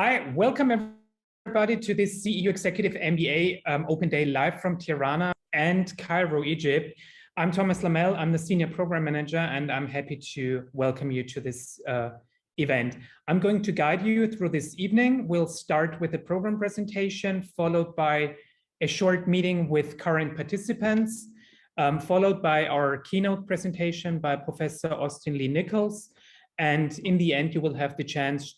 Hi, welcome everybody to this CEU Executive MBA Open Day live from Tirana and Cairo, Egypt. I'm Thomas Lamel, I'm the Senior Program Manager, and I'm happy to welcome you to this event. I'm going to guide you through this evening. We'll start with a program presentation, followed by a short meeting with current participants, followed by our keynote presentation by Professor Austin Lee Nichols. And in the end, you will have the chance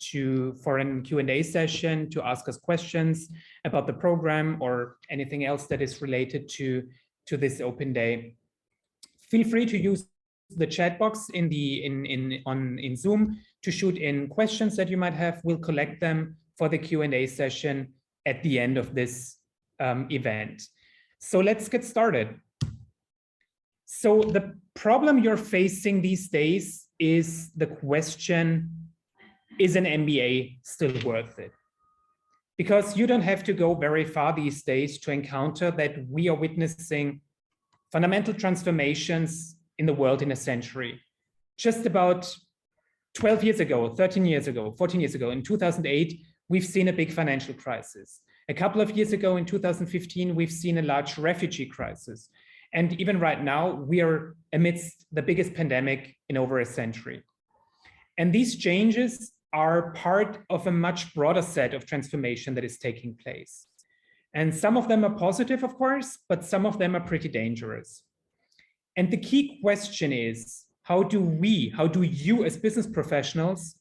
for a Q&A session to ask us questions about the program or anything else that is related to this open day. Feel free to use the chat box in Zoom to shoot in questions that you might have. We'll collect them for the Q&A session at the end of this event. So let's get started. So the problem you're facing these days is the question, is an MBA still worth it? Because you don't have to go very far these days to encounter that we are witnessing fundamental transformations in the world in a century. Just about 12 years ago, 13 years ago, 14 years ago, in 2008, we've seen a big financial crisis. A couple of years ago, in 2015, we've seen a large refugee crisis. And even right now, we are amidst the biggest pandemic in over a century. And these changes are part of a much broader set of transformation that is taking place. And some of them are positive, of course, but some of them are pretty dangerous. And the key question is, how do you as business professionals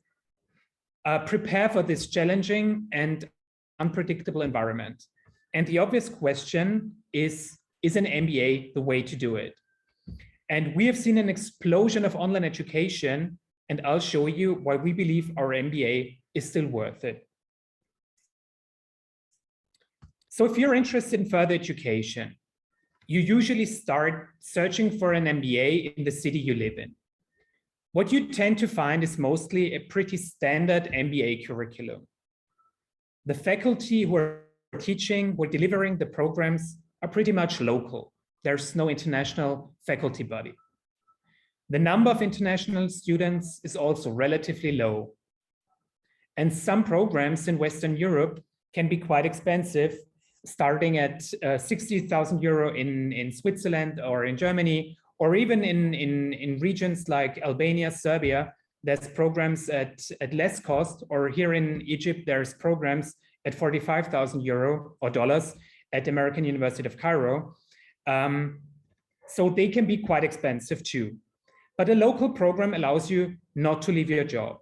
prepare for this challenging and unpredictable environment? And the obvious question is an MBA the way to do it? And we have seen an explosion of online education, and I'll show you why we believe our MBA is still worth it. So if you're interested in further education, you usually start searching for an MBA in the city you live in. What you tend to find is mostly a pretty standard MBA curriculum. The faculty who are teaching, who are delivering the programs are pretty much local. There's no international faculty body. The number of international students is also relatively low. And some programs in Western Europe can be quite expensive, starting at 60,000 euro in Switzerland or in Germany, or even in regions like Albania, Serbia, there's programs at less cost, or here in Egypt, there's programs at 45,000 euro or dollars at the American University of Cairo. So they can be quite expensive too. But a local program allows you not to leave your job.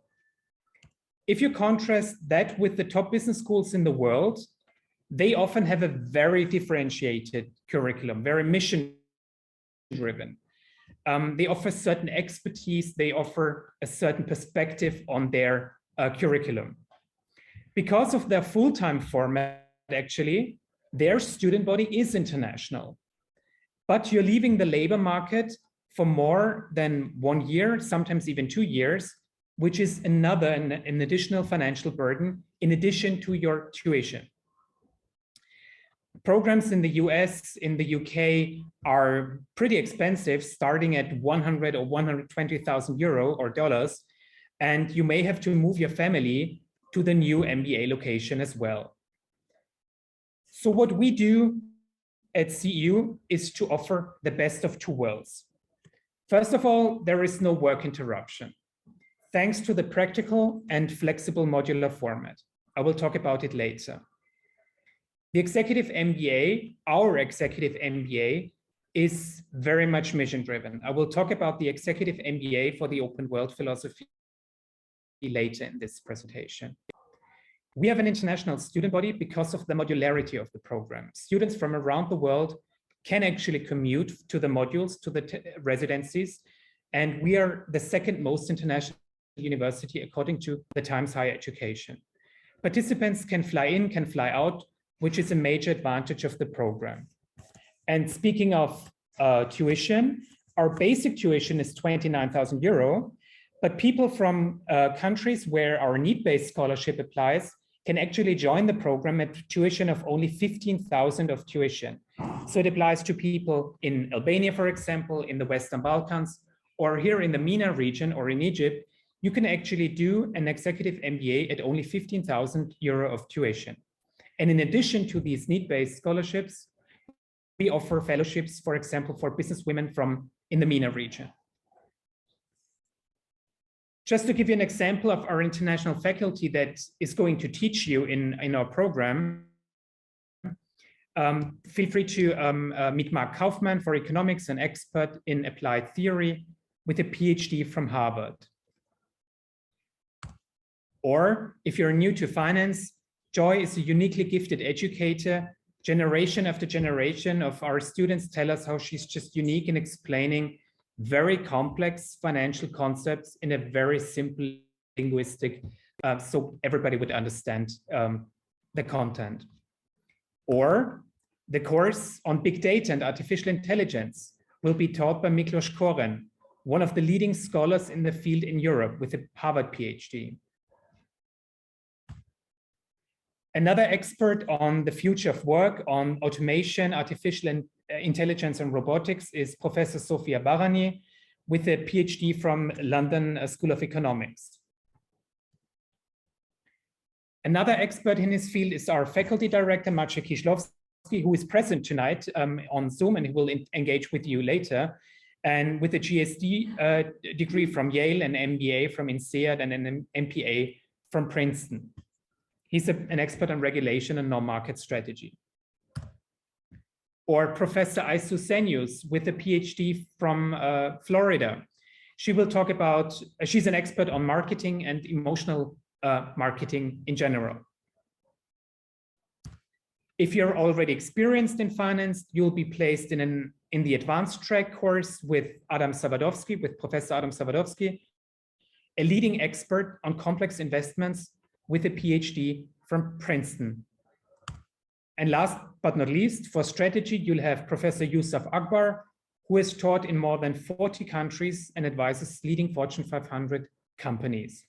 If you contrast that with the top business schools in the world, they often have a very differentiated curriculum, very mission-driven. They offer certain expertise, they offer a certain perspective on their curriculum. Because of their full-time format, actually, their student body is international, but you're leaving the labor market for more than 1 year, sometimes even 2 years, which is an additional financial burden in addition to your tuition. Programs in the US, in the UK are pretty expensive, starting at 100 or 120,000 euro or dollars, and you may have to move your family to the new MBA location as well. So what we do at CEU is to offer the best of two worlds. First of all, there is no work interruption, thanks to the practical and flexible modular format. I will talk about it later. The Executive MBA, our Executive MBA, is very much mission-driven. I will talk about the Executive MBA for the open world philosophy later in this presentation. We have an international student body because of the modularity of the program. Students from around the world can actually commute to the modules, to the residencies, and we are the second most international university according to the Times Higher Education. Participants can fly in, can fly out, which is a major advantage of the program. And speaking of tuition, our basic tuition is 29,000 euro, but people from countries where our need-based scholarship applies can actually join the program at tuition of only 15,000 of tuition. So it applies to people in Albania, for example, in the Western Balkans, or here in the MENA region or in Egypt, you can actually do an executive MBA at only 15,000 euro of tuition. And in addition to these need-based scholarships, we offer fellowships, for example, for businesswomen from in the MENA region. Just to give you an example of our international faculty that is going to teach you in our program, feel free to meet Mark Kaufman for economics, an expert in applied theory with a PhD from Harvard. Or if you're new to finance, Joy is a uniquely gifted educator. Generation after generation of our students tell us how she's just unique in explaining very complex financial concepts in a very simple linguistic, so everybody would understand the content. Or the course on big data and artificial intelligence will be taught by Miklos Koren, one of the leading scholars in the field in Europe with a Harvard PhD. Another expert on the future of work, on automation, artificial intelligence and robotics is Professor Sofia Barani with a PhD from London School of Economics. Another expert in his field is our faculty director, Maciej Kiślowski, who is present tonight on Zoom and he will engage with you later. And with a GSD degree from Yale, an MBA from INSEAD, and an MPA from Princeton. He's an expert on regulation and non-market strategy. Or Professor Aisu Senius with a PhD from Florida. She will talk about, she's an expert on marketing and emotional marketing in general. If you're already experienced in finance, you'll be placed in the advanced track course with Adam Savadovsky, with Professor Adam Savadovsky, a leading expert on complex investments with a PhD from Princeton. And last but not least, for strategy, you'll have Professor Yusuf Akbar, who has taught in more than 40 countries and advises leading Fortune 500 companies.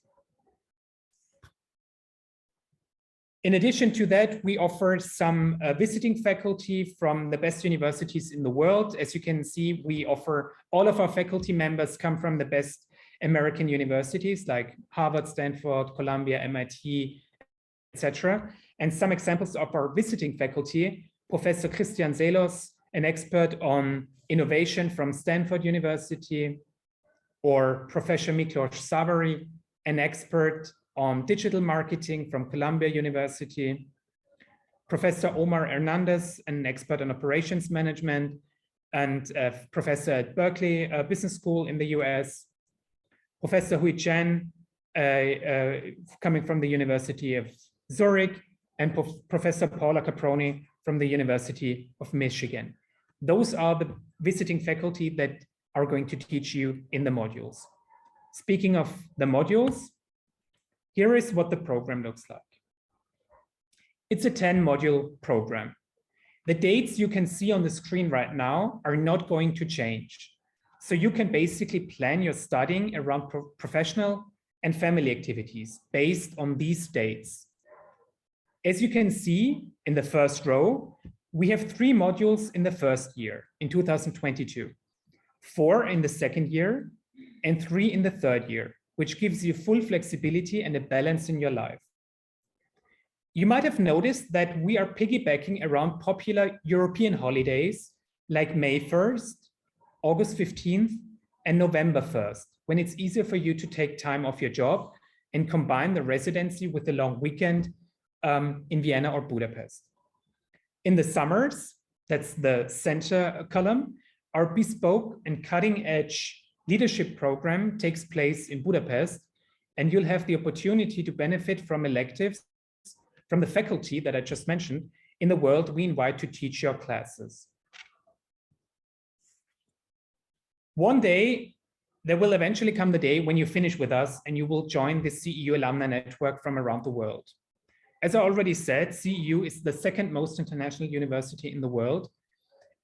In addition to that, we offer some visiting faculty from the best universities in the world. As you can see, we offer all of our faculty members come from the best American universities like Harvard, Stanford, Columbia, MIT, etc. And some examples of our visiting faculty, Professor Christian Zelos, an expert on innovation from Stanford University, or Professor Miklos Savary, an expert on digital marketing from Columbia University, Professor Omar Hernandez, an expert on operations management, and professor at Berkeley Business School in the US, Professor Hui Chen, coming from the University of Zurich, and Professor Paula Caproni from the University of Michigan. Those are the visiting faculty that are going to teach you in the modules. Speaking of the modules, here is what the program looks like. It's a 10-module program. The dates you can see on the screen right now are not going to change. So you can basically plan your studying around professional and family activities based on these dates. As you can see in the first row, we have 3 modules in the first year, in 2022, 4 in the second year, and 3 in the third year, which gives you full flexibility and a balance in your life. You might have noticed that we are piggybacking around popular European holidays like May 1st, August 15th, and November 1st, when it's easier for you to take time off your job and combine the residency with the long weekend in Vienna or Budapest. In the summers, that's the center column, our bespoke and cutting-edge leadership program takes place in Budapest, and you'll have the opportunity to benefit from electives from the faculty that I just mentioned in the world we invite to teach your classes. One day, there will eventually come the day when you finish with us and you will join the CEU alumni network from around the world. As I already said, CEU is the second most international university in the world,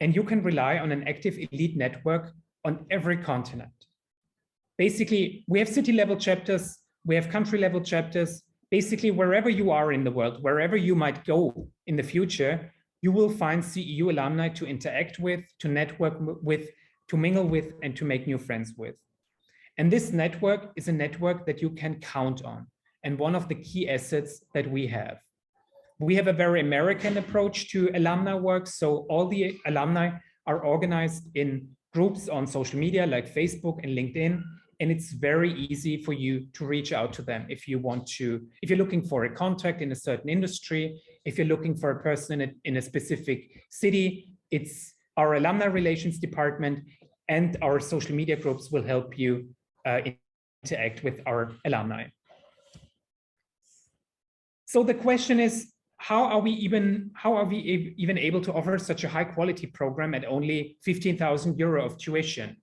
and you can rely on an active elite network on every continent. Basically, we have city-level chapters, we have country-level chapters. Basically, wherever you are in the world, wherever you might go in the future, you will find CEU alumni to interact with, to network with, to mingle with, and to make new friends with. And this network is a network that you can count on, and one of the key assets that we have. We have a very American approach to alumni work. So all the alumni are organized in groups on social media like Facebook and LinkedIn. And it's very easy for you to reach out to them if you want to, if you're looking for a contact in a certain industry, if you're looking for a person in a specific city, it's our alumni relations department and our social media groups will help you interact with our alumni. So the question is, how are we even able to offer such a high quality program at only 15,000 euro of tuition?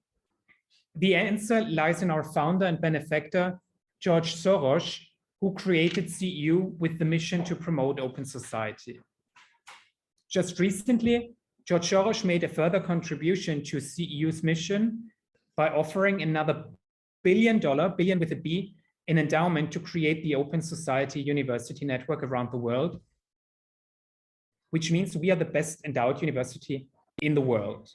The answer lies in our founder and benefactor, George Soros, who created CEU with the mission to promote open society. Just recently, George Soros made a further contribution to CEU's mission by offering another billion with a B, an endowment to create the Open Society University Network around the world, which means we are the best endowed university in the world.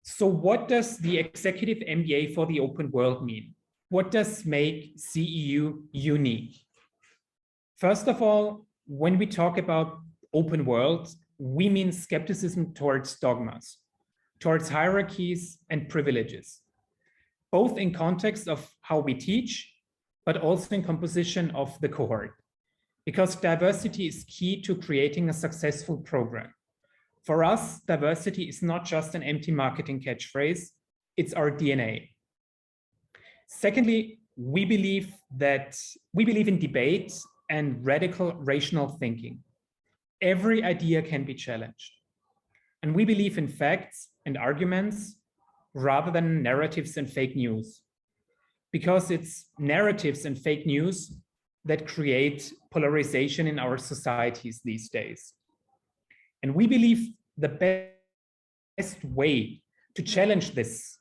So what does the Executive MBA for the Open World mean? What does make CEU unique? First of all, when we talk about open world, we mean skepticism towards dogmas, towards hierarchies and privileges, both in context of how we teach, but also in composition of the cohort, because diversity is key to creating a successful program. For us, diversity is not just an empty marketing catchphrase, it's our DNA. Secondly, we believe in debate and radical rational thinking. Every idea can be challenged. And we believe in facts and arguments rather than narratives and fake news, because it's narratives and fake news that create polarization in our societies these days. And we believe the best way to challenge this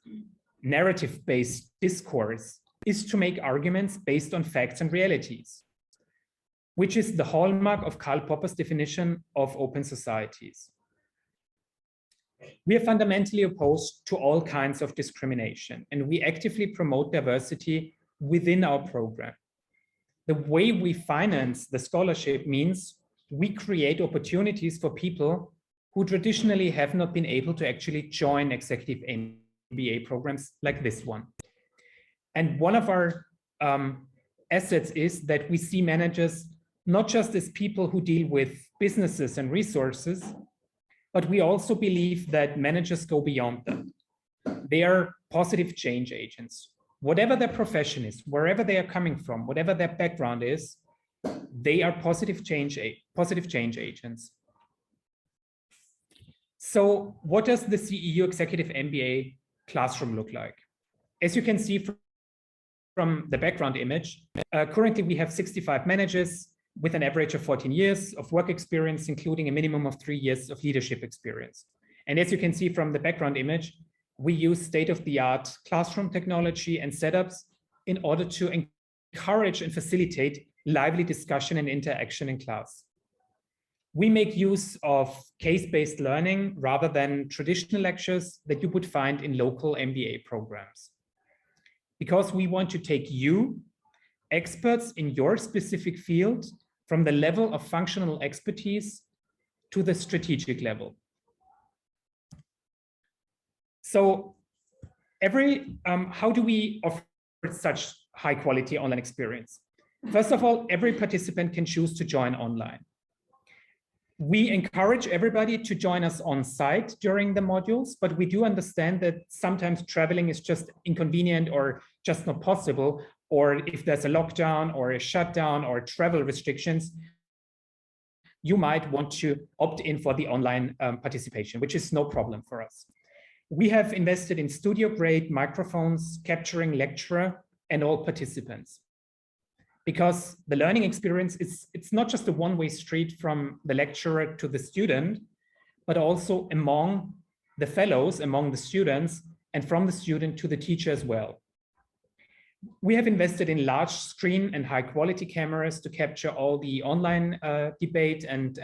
narrative-based discourse is to make arguments based on facts and realities, which is the hallmark of Karl Popper's definition of open societies. We are fundamentally opposed to all kinds of discrimination, and we actively promote diversity within our program. The way we finance the scholarship means we create opportunities for people who traditionally have not been able to actually join executive MBA programs like this one. And one of our assets is that we see managers not just as people who deal with businesses and resources, but we also believe that managers go beyond them. They are positive change agents. Whatever their profession is, wherever they are coming from, whatever their background is, they are positive change agents. So what does the CEU Executive MBA classroom look like? As you can see from the background image, currently we have 65 managers with an average of 14 years of work experience, including a minimum of 3 years of leadership experience. And as you can see from the background image, we use state-of-the-art classroom technology and setups in order to encourage and facilitate lively discussion and interaction in class. We make use of case-based learning rather than traditional lectures that you would find in local MBA programs. Because we want to take you, experts in your specific field, from the level of functional expertise to the strategic level. So how do we offer such high quality online experience? First of all, every participant can choose to join online. We encourage everybody to join us on site during the modules, but we do understand that sometimes traveling is just inconvenient or just not possible, or if there's a lockdown or a shutdown or travel restrictions, you might want to opt in for the online participation, which is no problem for us. We have invested in studio-grade microphones capturing lecturer and all participants, because the learning experience it's not just a one-way street from the lecturer to the student, but also among the fellows, among the students, and from the student to the teacher as well. We have invested in large screen and high quality cameras to capture all the online debate and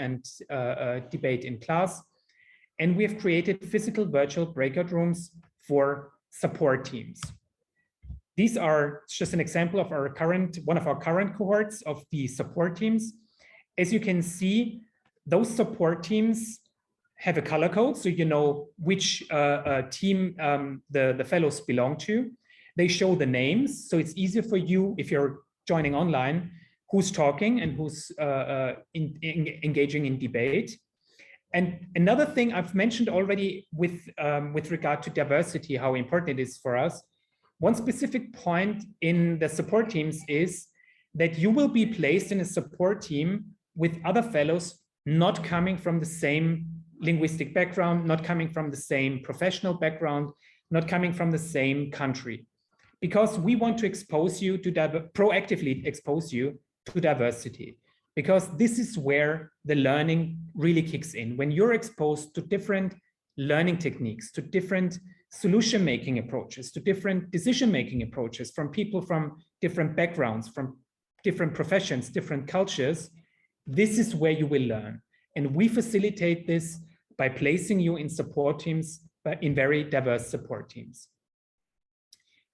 debate in class. And we have created physical virtual breakout rooms for support teams. These are just an example of one of our current cohorts of the support teams. As you can see, those support teams have a color code, so you know which team the fellows belong to. They show the names, so it's easier for you if you're joining online, who's talking and who's engaging in debate. And another thing I've mentioned already with regard to diversity, how important it is for us. One specific point in the support teams is that you will be placed in a support team with other fellows not coming from the same linguistic background, not coming from the same professional background, not coming from the same country. Because we want to expose you to proactively expose you to diversity. Because this is where the learning really kicks in. When you're exposed to different learning techniques, to different solution-making approaches, to different decision-making approaches from people from different backgrounds, from different professions, different cultures, this is where you will learn. And we facilitate this by placing you in support teams, in very diverse support teams.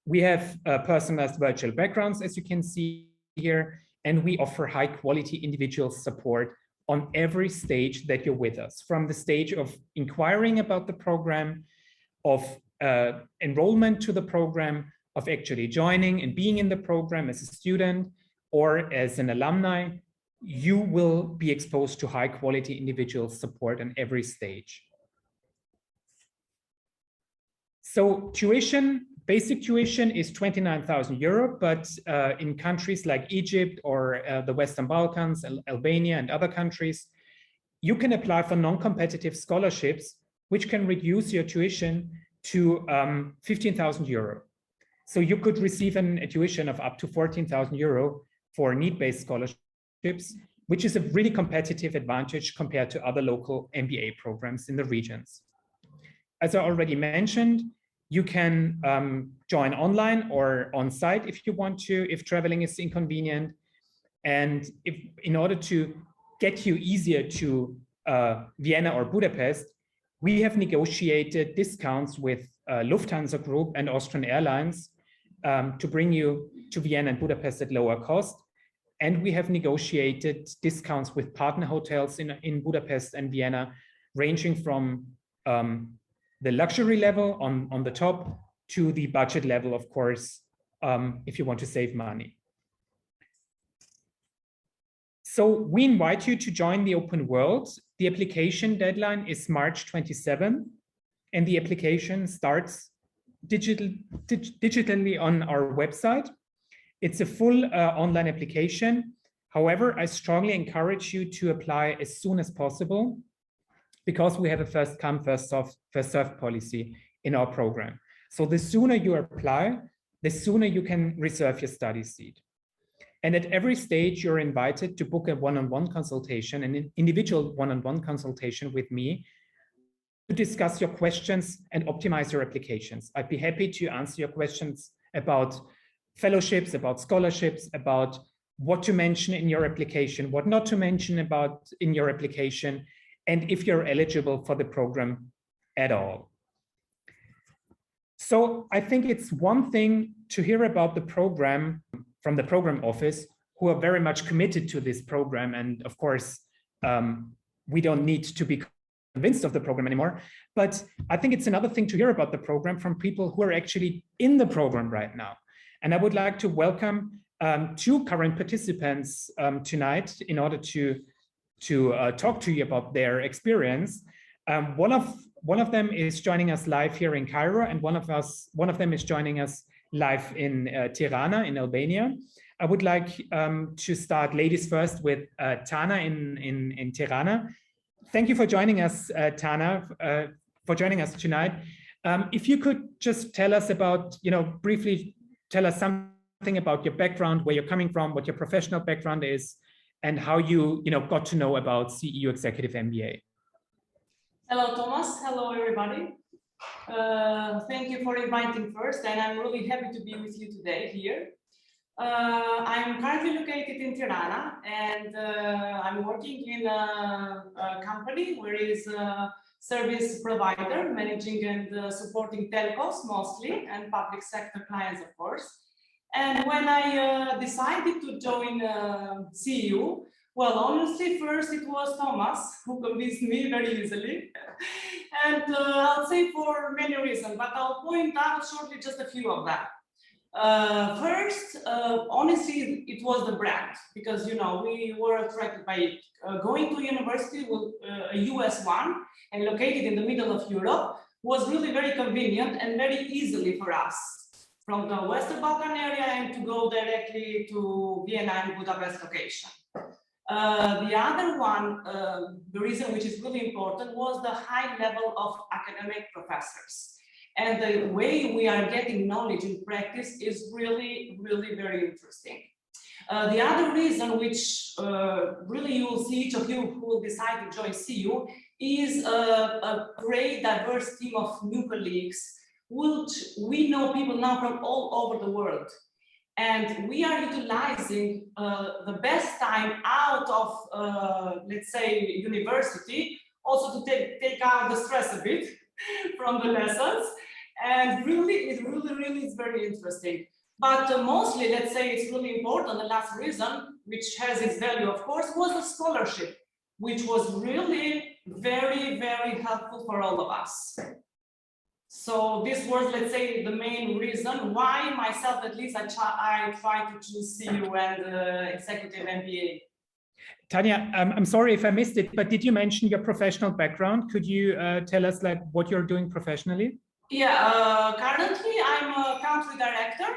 We have personalized virtual backgrounds, as you can see here, and we offer high quality individual support on every stage that you're with us, from the stage of inquiring about the program, of enrollment to the program, of actually joining and being in the program as a student or as an alumni. You will be exposed to high quality individual support on every stage. So tuition, basic tuition is 29,000 euro, but in countries like Egypt or the Western Balkans, Albania and other countries, you can apply for non-competitive scholarships, which can reduce your tuition to 15,000 euro. So you could receive a tuition of up to 14,000 euro for need-based scholarships, which is a really competitive advantage compared to other local MBA programs in the regions. As I already mentioned, you can join online or on-site if you want to, if traveling is inconvenient. And in order to get you easier to Vienna or Budapest, we have negotiated discounts with Lufthansa Group and Austrian Airlines to bring you to Vienna and Budapest at lower cost. And we have negotiated discounts with partner hotels in Budapest and Vienna, ranging from the luxury level on the top to the budget level, of course, if you want to save money. So we invite you to join the open world. The application deadline is March 27, and the application starts digitally on our website. It's a full online application. However, I strongly encourage you to apply as soon as possible, because we have a first come, first served policy in our program. So the sooner you apply, the sooner you can reserve your study seat. And at every stage, you're invited to book a one-on-one consultation, an individual one-on-one consultation with me to discuss your questions and optimize your applications. I'd be happy to answer your questions about fellowships, about scholarships, about what to mention in your application, what not to mention in your application, and if you're eligible for the program at all. So I think it's one thing to hear about the program from the program office, who are very much committed to this program. And of course, we don't need to be convinced of the program anymore. But I think it's another thing to hear about the program from people who are actually in the program right now. And I would like to welcome two current participants tonight in order to talk to you about their experience. One of them is joining us live here in Cairo, and one of them is joining us live in Tirana in Albania. I would like to start ladies first with Tana in Tirana. Thank you for joining us, Tana, for joining us tonight. If you could just tell us about, briefly tell us something about your background, where you're coming from, what your professional background is, and how you got to know about CEU Executive MBA. Hello, Thomas. Hello, everybody. Thank you for inviting first, and I'm really happy to be with you today here. I'm currently located in Tirana, and I'm working in a company where is service provider, managing and supporting telcos mostly, and public sector clients, of course. And when I decided to join CEU, well, honestly, first it was Thomas who convinced me very easily. And I'll say for many reasons, but I'll point out shortly just a few of them. First, honestly, it was the brand, because, you know, we were attracted by it. Going to university with a US one and located in the middle of Europe was really very convenient and very easily for us from the Western Balkan area and to go directly to Vienna and Budapest location. The other one, the reason which is really important, was the high level of academic professors. And the way we are getting knowledge in practice is really, really very interesting. The other reason, which really you will see each of you who will decide to join CEU, is a great diverse team of new colleagues, which we know people now from all over the world. And we are utilizing the best time out of, let's say, university, also to take out the stress a bit from the lessons. And really, it really is very interesting. But mostly, let's say, it's really important. The last reason, which has its value, of course, was the scholarship, which was really very, very helpful for all of us. So this was, let's say, the main reason why myself, at least, I try to choose CEU and executive MBA. Tanya, I'm sorry if I missed it, but did you mention your professional background? Could you tell us like what you're doing professionally? Yeah, currently I'm a country director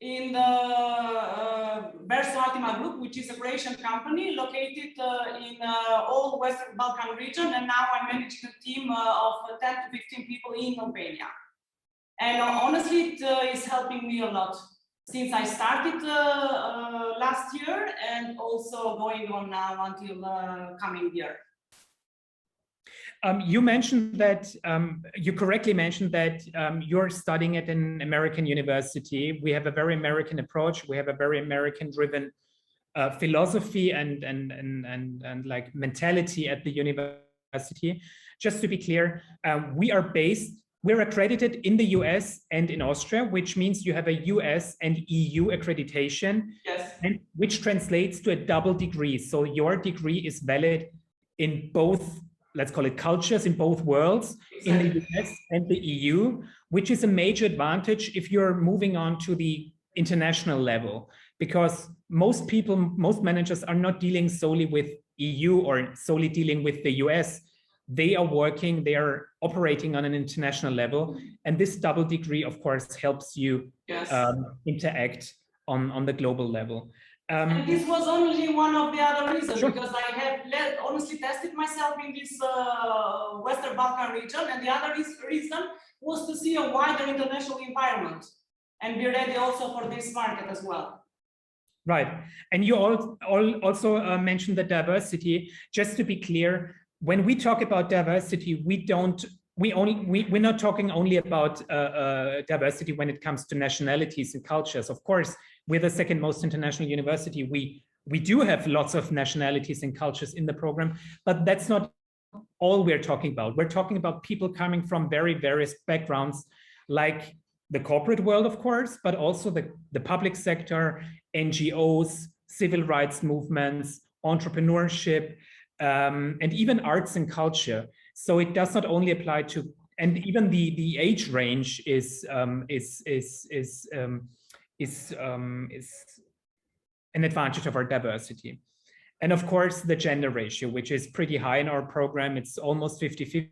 in the Verso Ultima Group, which is a Croatian company located in all Western Balkan region, and now I'm managing a team of 10 to 15 people in Albania. And honestly, it is helping me a lot since I started last year, and also going on now until coming year. You mentioned that, you correctly mentioned that you're studying at an American university. We have a very American approach. We have a very American-driven philosophy and like mentality at the university. Just to be clear, we're accredited in the US and in Austria, which means you have a US and EU accreditation, yes, and which translates to a double degree. So your degree is valid in both, let's call it cultures, in both worlds, exactly, in the US and the EU, which is a major advantage if you're moving on to the international level, because most people, most managers are not dealing solely with EU or solely dealing with the US. They are working, they are operating on an international level. And this double degree, of course, helps you, yes, interact on the global level. And this was only one of the other reasons, sure, because I have honestly tested myself in this Western Balkan region, and the other reason was to see a wider international environment and be ready also for this market as well. Right, and you also mentioned the diversity. Just to be clear, when we talk about diversity, we're not talking only about diversity when it comes to nationalities and cultures. Of course, we're the second most international university. We do have lots of nationalities and cultures in the program, but that's not all we're talking about. We're talking about people coming from very various backgrounds, like the corporate world, of course, but also the public sector, NGOs, civil rights movements, entrepreneurship, and even arts and culture. So it does not only apply to, and even the age range is an advantage of our diversity. And of course, the gender ratio, which is pretty high in our program. It's almost 50-50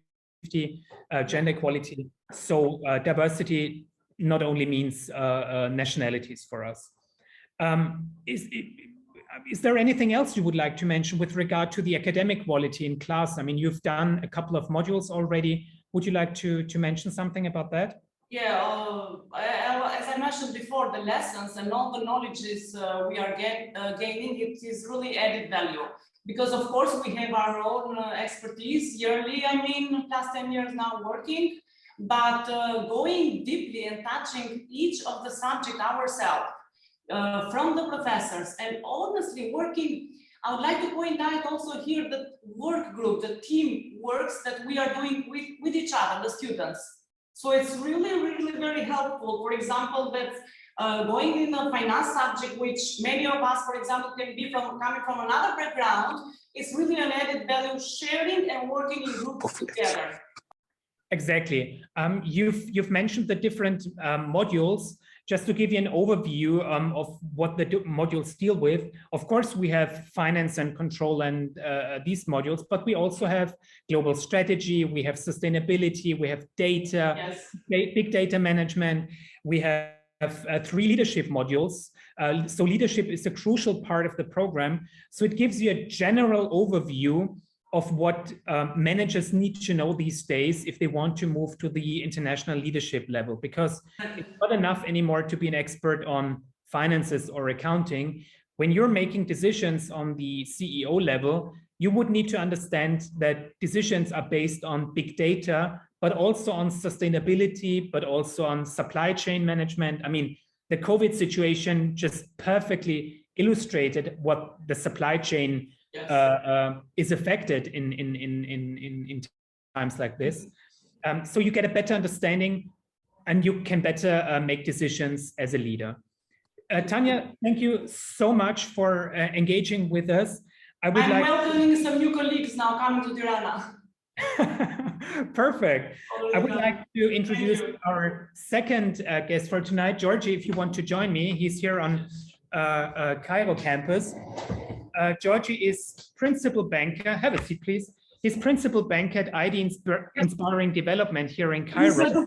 gender equality. So diversity not only means nationalities for us. Is there anything else you would like to mention with regard to the academic quality in class? I mean, you've done a couple of modules already. Would you like to mention something about that? Yeah, as I mentioned before, the lessons and all the knowledges we are gaining, it is really added value. Because of course we have our own expertise yearly, I mean, plus 10 years now working, but going deeply and touching each of the subject ourselves, from the professors, and honestly working, I would like to point out also here the work group, the team works that we are doing with each other, the students. So it's really very helpful. For example, that going in a finance subject, which many of us, for example, can be coming from another background, it's really an added value sharing and working in groups together. Exactly. You've mentioned the different modules. Just to give you an overview of what the modules deal with, of course, we have finance and control and these modules, but we also have global strategy, we have sustainability, we have data, yes. Big data management, we have 3 leadership modules. So leadership is a crucial part of the program. So it gives you a general overview of what managers need to know these days if they want to move to the international leadership level, because it's not enough anymore to be an expert on finances or accounting. When you're making decisions on the CEO level, you would need to understand that decisions are based on big data, but also on sustainability, but also on supply chain management. I mean, the COVID situation just perfectly illustrated what the supply chain is affected in times like this. So you get a better understanding and you can better make decisions as a leader. Tanya, thank you so much for engaging with us. I'm welcoming some new colleagues now coming to Tirana. Perfect. I would like to introduce our second guest for tonight, Georgie, if you want to join me. He's here on Cairo campus. Georgie is principal banker. Have a seat, please. He's principal banker at ID Inspiring Development here in Cairo.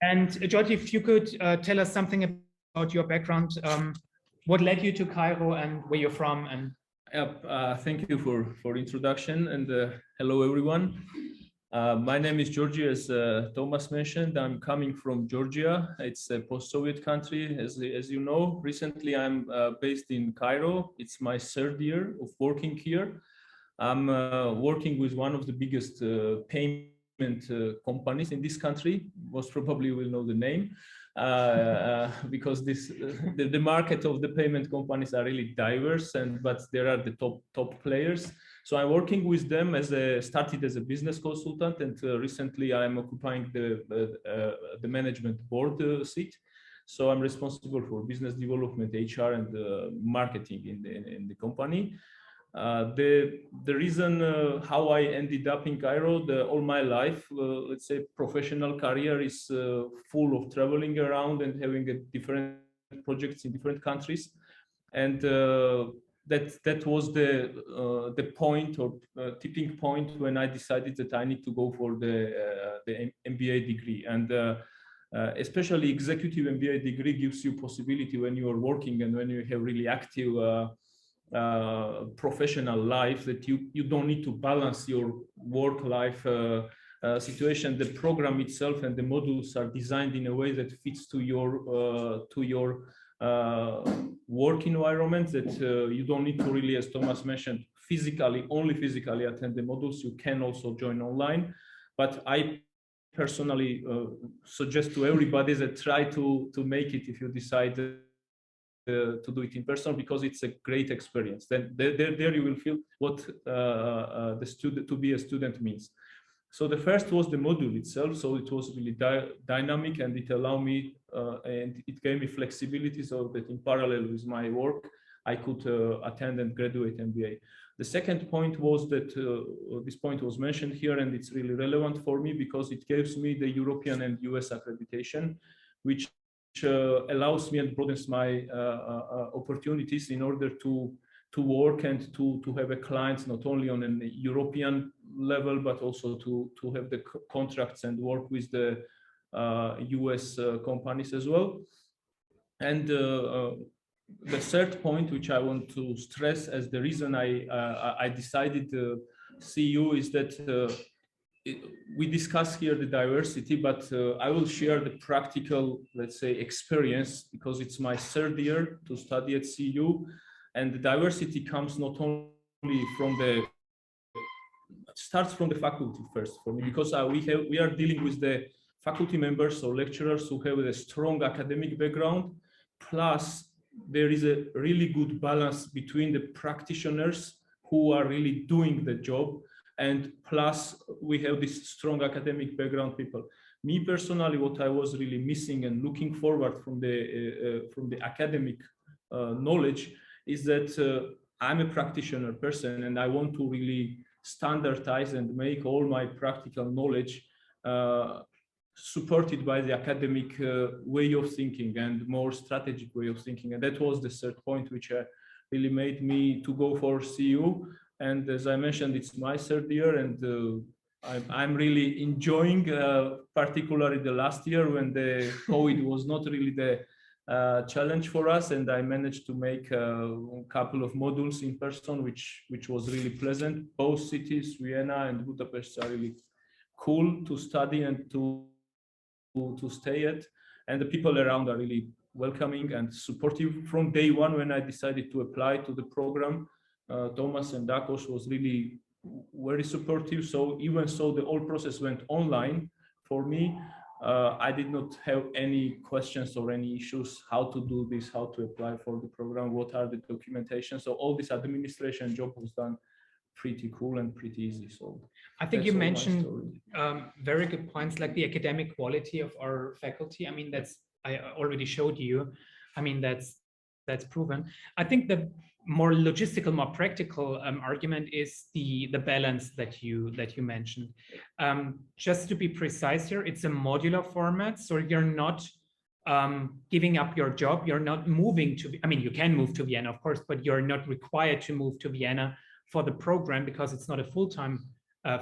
And Georgie, if you could tell us something about your background, what led you to Cairo and where you're from. And thank you for introduction, and hello everyone. My name is Georgie, as Thomas mentioned. I'm coming from Georgia. It's a post-Soviet country, as you know. Recently, I'm based in Cairo. It's my 3rd year of working here. I'm working with one of the biggest payment companies in this country. Most probably you will know the name, because the market of the payment companies are really diverse, but there are the top players. So I'm working with them started as a business consultant, and recently I'm occupying the management board seat. So I'm responsible for business development, HR, and marketing in the company. The reason how I ended up in Cairo, all my life, let's say professional career, is full of traveling around and having different projects in different countries, and that was the point or tipping point when I decided that I need to go for the MBA degree. And especially executive MBA degree gives you possibility when you are working and when you have really active professional life, that you don't need to balance your work life situation. The program itself and the modules are designed in a way that fits to your work environment, that you don't need to really, as Thomas mentioned, only physically attend the modules. You can also join online, but I personally suggest to everybody that try to make it if you decide to do it in person, because it's a great experience. Then there you will feel what to be a student means. So the first was the module itself. So it was really dynamic, and it allowed me and it gave me flexibility, so that in parallel with my work, I could attend and graduate MBA. The second point was that this point was mentioned here, and it's really relevant for me because it gives me the European and US accreditation, which allows me and broadens my opportunities in order to work and to have a client not only on a European level, but also to have the contracts and work with the US companies as well. And the third point, which I want to stress as the reason I decided CEU, is that we discuss here the diversity, but I will share the practical, let's say, experience, because it's my 3rd year to study at CEU, and the diversity comes not only starts from the faculty first for me, because we are dealing with the faculty members or lecturers who have a strong academic background, plus there is a really good balance between the practitioners who are really doing the job, and plus we have this strong academic background people. Me personally, what I was really missing and looking forward from the academic knowledge is that I'm a practitioner person, and I want to really standardize and make all my practical knowledge supported by the academic way of thinking and more strategic way of thinking. And that was the third point which really made me to go for CEU. And as I mentioned, it's my third year, and I'm really enjoying, particularly the last year when the COVID was not really the challenge for us, and I managed to make a couple of modules in person, which was really pleasant. Both cities, Vienna and Budapest, are really cool to study and to stay at, and the people around are really welcoming and supportive. From day one, when I decided to apply to the program, Thomas and Dakos was really very supportive. So even so the whole process went online for me, I did not have any questions or any issues how to do this, how to apply for the program, what are the documentation. So all this administration job was done pretty cool and pretty easy. So I think you mentioned very good points, like the academic quality of our faculty. I mean, I already showed you. I mean, that's proven. I think the more logistical, more practical argument is the balance that you mentioned. Just to be precise here, it's a modular format, so you're not giving up your job. You're not moving to. I mean, you can move to Vienna, of course, but you're not required to move to Vienna for the program because it's not a full-time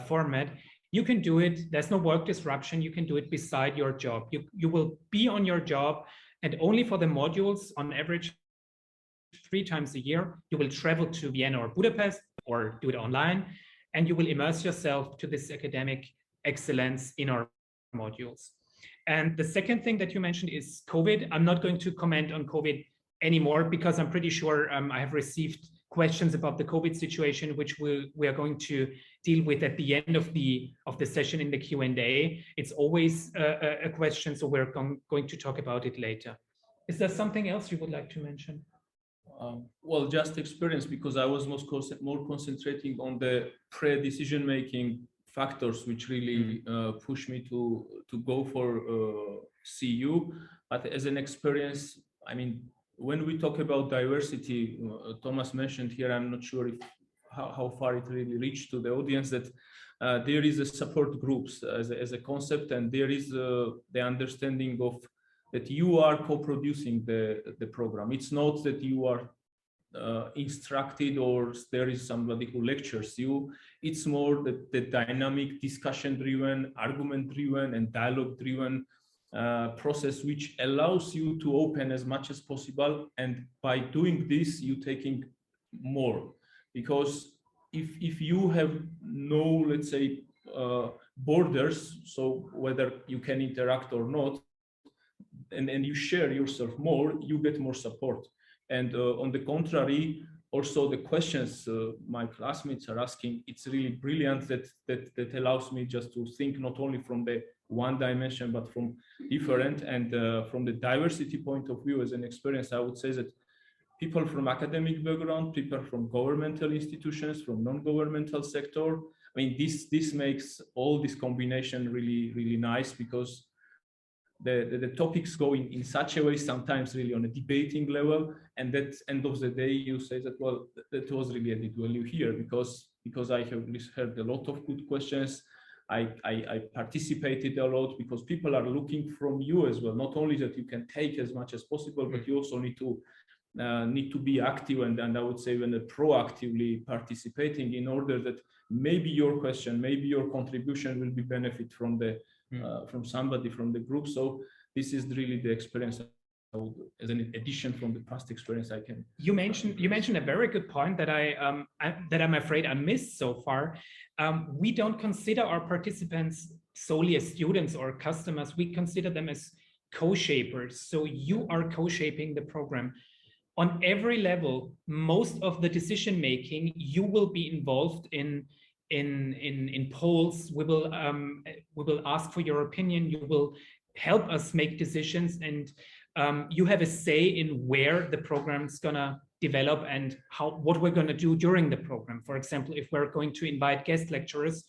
format. You can do it. There's no work disruption. You can do it beside your job. You will be on your job, and only for the modules, on average 3 times a year, you will travel to Vienna or Budapest or do it online, and you will immerse yourself to this academic excellence in our modules. And the second thing that you mentioned is COVID. I'm not going to comment on COVID anymore because I'm pretty sure I have received questions about the COVID situation, which we are going to deal with at the end of the session in the Q&A. It's always a question, so we're going to talk about it later. Is there something else you would like to mention? Well, just experience, because I was more concentrating on the pre-decision making factors, which really pushed me to go for CEU. But as an experience, I mean, when we talk about diversity, Thomas mentioned here, I'm not sure how far it really reached to the audience, that there is a support groups as a concept, and there is the understanding of that you are co-producing the program. It's not that you are instructed or there is somebody who lectures you. It's more the dynamic, discussion-driven, argument-driven, and dialogue-driven process, which allows you to open as much as possible. And by doing this, you're taking more. Because if you have no, let's say, borders, so whether you can interact or not, and you share yourself more, you get more support. And on the contrary, also the questions my classmates are asking, it's really brilliant that allows me just to think not only from the one dimension, but from different. And from the diversity point of view, as an experience, I would say that people from academic background, people from governmental institutions, from non-governmental sector, I mean, this makes all this combination really, really nice, because the topics go in such a way, sometimes really on a debating level, and at the end of the day you say that, well, that was really added value here, because I have heard a lot of good questions. I participated a lot, because people are looking from you as well, not only that you can take as much as possible, but you also need to be active, and I would say even proactively participating, in order that maybe your question, maybe your contribution will be benefit from from somebody from the group. So this is really the experience as an addition from the past experience I can. You mentioned a very good point that I'm afraid I missed so far. We don't consider our participants solely as students or customers. We consider them as co-shapers. So you are co-shaping the program. On every level, most of the decision making, you will be involved in polls. We will ask for your opinion. You will help us make decisions, and you have a say in where the program is going to develop and what we're going to do during the program. For example, if we're going to invite guest lecturers,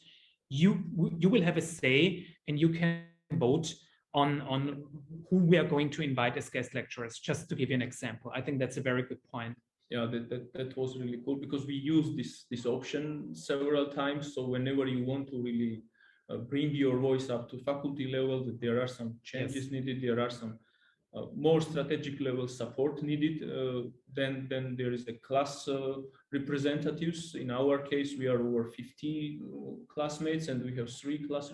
you will have a say and you can vote on who we are going to invite as guest lecturers, just to give you an example. I think that's a very good point. Yeah, that was really cool, because we used this option several times. So whenever you want to really bring your voice up to faculty level, that there are some changes needed, there are some more strategic level support needed, then there is a class representatives. In our case, we are over 50 classmates, and we have 3 class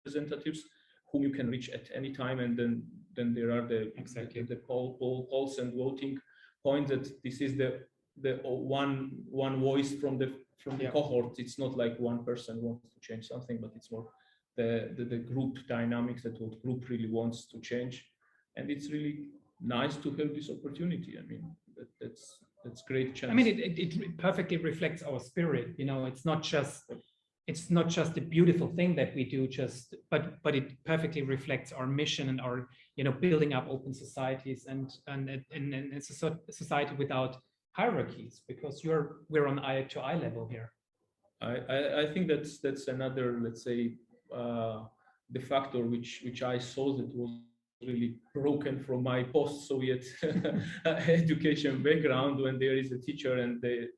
representatives whom you can reach at any time. And then there are the polls and voting point, that this is the one voice from the cohort. It's not like one person wants to change something, but it's more the group dynamics, that what group really wants to change. And it's really nice to have this opportunity. I mean, that's great chance. I mean, it perfectly reflects our spirit. You know, it's not just a beautiful thing that we do, but it perfectly reflects our mission and our, you know, building up open societies and it's a society without hierarchies, because we're on eye to eye level here. I think that's another, let's say, the factor which I saw that was really broken from my post-Soviet education background, when there is a teacher and they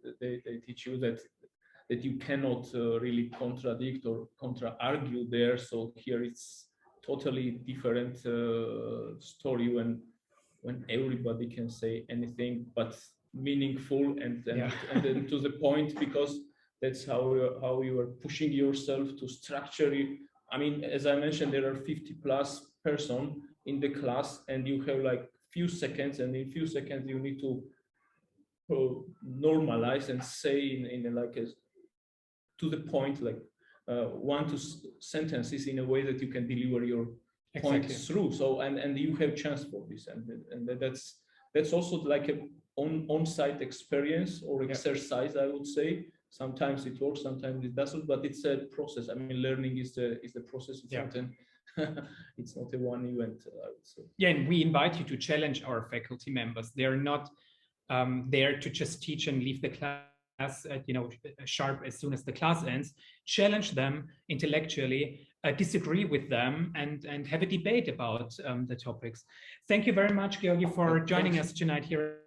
teach you that you cannot really contradict or contra-argue there. So here it's totally different story when everybody can say anything but meaningful and then to the point, because that's how you are pushing yourself to structure it. I mean, as I mentioned, there are 50 plus person in the class, and you have like few seconds, and in few seconds you need to normalize and say in like a to the point, like 1 to sentences in a way that you can deliver your points through. So and you have chance for this, and that's also like a on-site experience or exercise, I would say. Sometimes it works, sometimes it doesn't, but it's a process. I mean, learning is the process. It's not it's not a one event, I would say. Yeah, and we invite you to challenge our faculty members. They're not there to just teach and leave the class at, you know, sharp as soon as the class ends. Challenge them intellectually, disagree with them, and have a debate about the topics. Thank you very much, Georgi, for joining us tonight here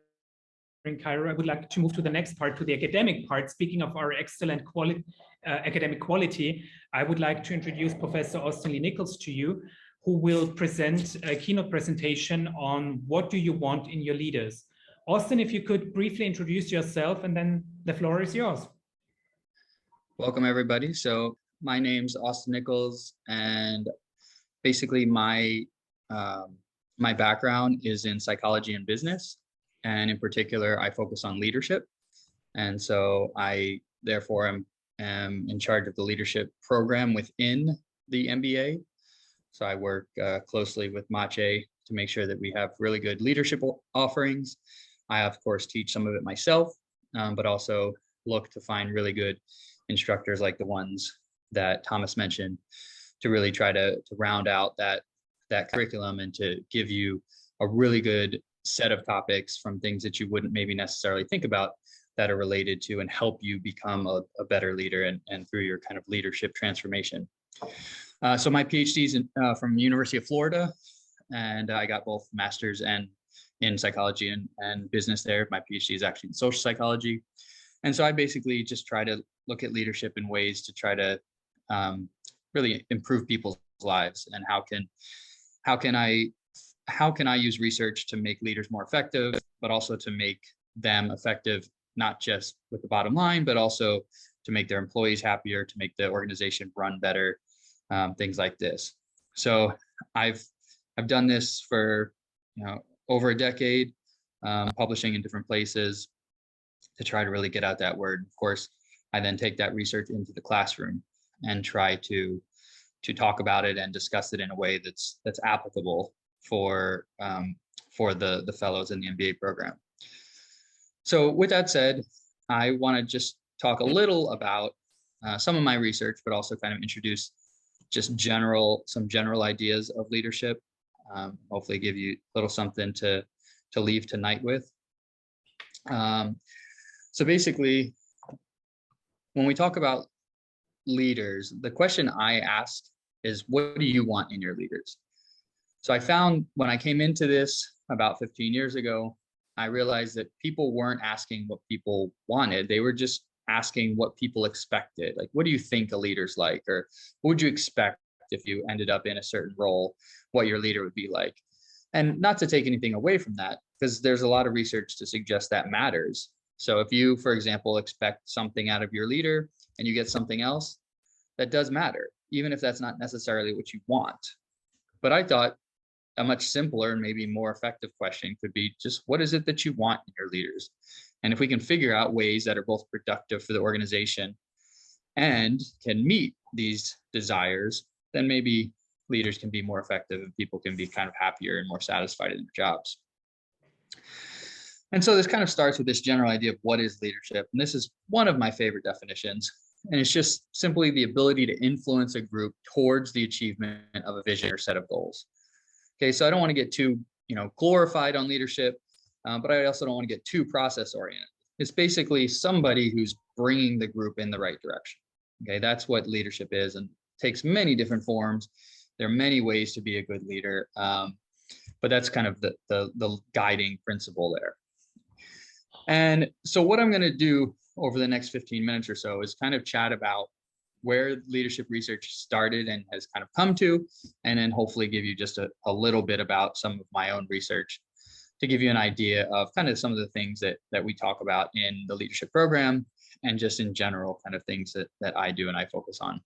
in Cairo. I would like to move to the next part, to the academic part. Speaking of our excellent academic quality, I would like to introduce Professor Austin Lee Nichols to you, who will present a keynote presentation on what do you want in your leaders. Austin, if you could briefly introduce yourself, and then the floor is yours. Welcome, everybody. So my name's Austin Nichols, and basically my background is in psychology and business. And in particular, I focus on leadership. And so I therefore am in charge of the leadership program within the MBA. So I work closely with Maciej to make sure that we have really good leadership offerings. I, of course, teach some of it myself, but also look to find really good instructors like the ones that Thomas mentioned to really try to round out that curriculum and to give you a really good set of topics from things that you wouldn't maybe necessarily think about that are related to and help you become a better leader and through your kind of leadership transformation. So my PhD is from University of Florida, and I got both master's and in psychology and business there. My PhD is actually in social psychology. And so I basically just try to look at leadership in ways to try to really improve people's lives, and how can I use research to make leaders more effective, but also to make them effective, not just with the bottom line, but also to make their employees happier, to make the organization run better, things like this. So I've done this for, you know, over a decade, publishing in different places to try to really get out that word. Of course, I then take that research into the classroom and try to talk about it and discuss it in a way that's applicable for the fellows in the MBA program. So with that said, I want to just talk a little about some of my research, but also kind of introduce just some general ideas of leadership. hopefully give you a little something to leave tonight with. So basically, when we talk about leaders, the question I ask is, what do you want in your leaders? So I found when I came into this about 15 years ago, I realized that people weren't asking what people wanted. They were just asking what people expected. Like, what do you think a leader's like? Or what would you expect if you ended up in a certain role, what your leader would be like? And not to take anything away from that, because there's a lot of research to suggest that matters. So if you, for example, expect something out of your leader and you get something else, that does matter, even if that's not necessarily what you want. But I thought a much simpler and maybe more effective question could be just, what is it that you want in your leaders? And if we can figure out ways that are both productive for the organization and can meet these desires, then maybe leaders can be more effective and people can be kind of happier and more satisfied in their jobs. And so this kind of starts with this general idea of what is leadership. And this is one of my favorite definitions. And it's just simply the ability to influence a group towards the achievement of a vision or set of goals. Okay, so I don't want to get too, glorified on leadership, but I also don't want to get too process oriented. It's basically somebody who's bringing the group in the right direction. Okay, that's what leadership is, and takes many different forms. There are many ways to be a good leader, but that's kind of the guiding principle there. And so what I'm going to do over the next 15 minutes or so is kind of chat about where leadership research started and has kind of come to, and then hopefully give you just a little bit about some of my own research to give you an idea of kind of some of the things that we talk about in the leadership program, and just in general kind of things that I do and I focus on.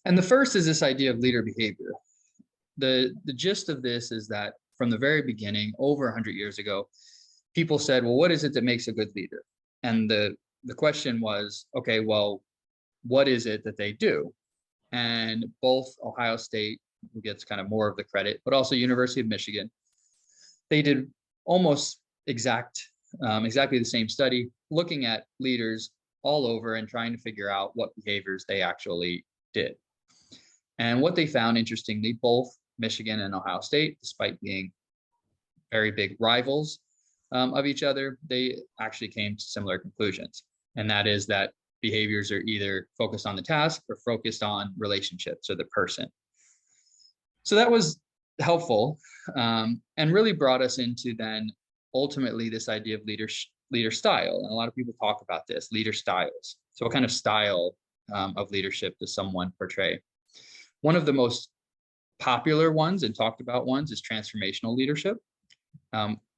And the first is this idea of leader behavior. The gist of this is that from the very beginning, over 100 years ago, people said, well, what is it that makes a good leader? And the question was, okay, well, what is it that they do? And both Ohio State, who gets kind of more of the credit, but also University of Michigan, they did almost exactly the same study, looking at leaders all over and trying to figure out what behaviors they actually did. And what they found, interestingly, both Michigan and Ohio State, despite being very big rivals of each other, they actually came to similar conclusions. And that is that behaviors are either focused on the task or focused on relationships or the person. So that was helpful, and really brought us into then ultimately this idea of leader style. And a lot of people talk about this, leader styles. So what kind of style of leadership does someone portray? One of the most popular ones and talked about ones is transformational leadership.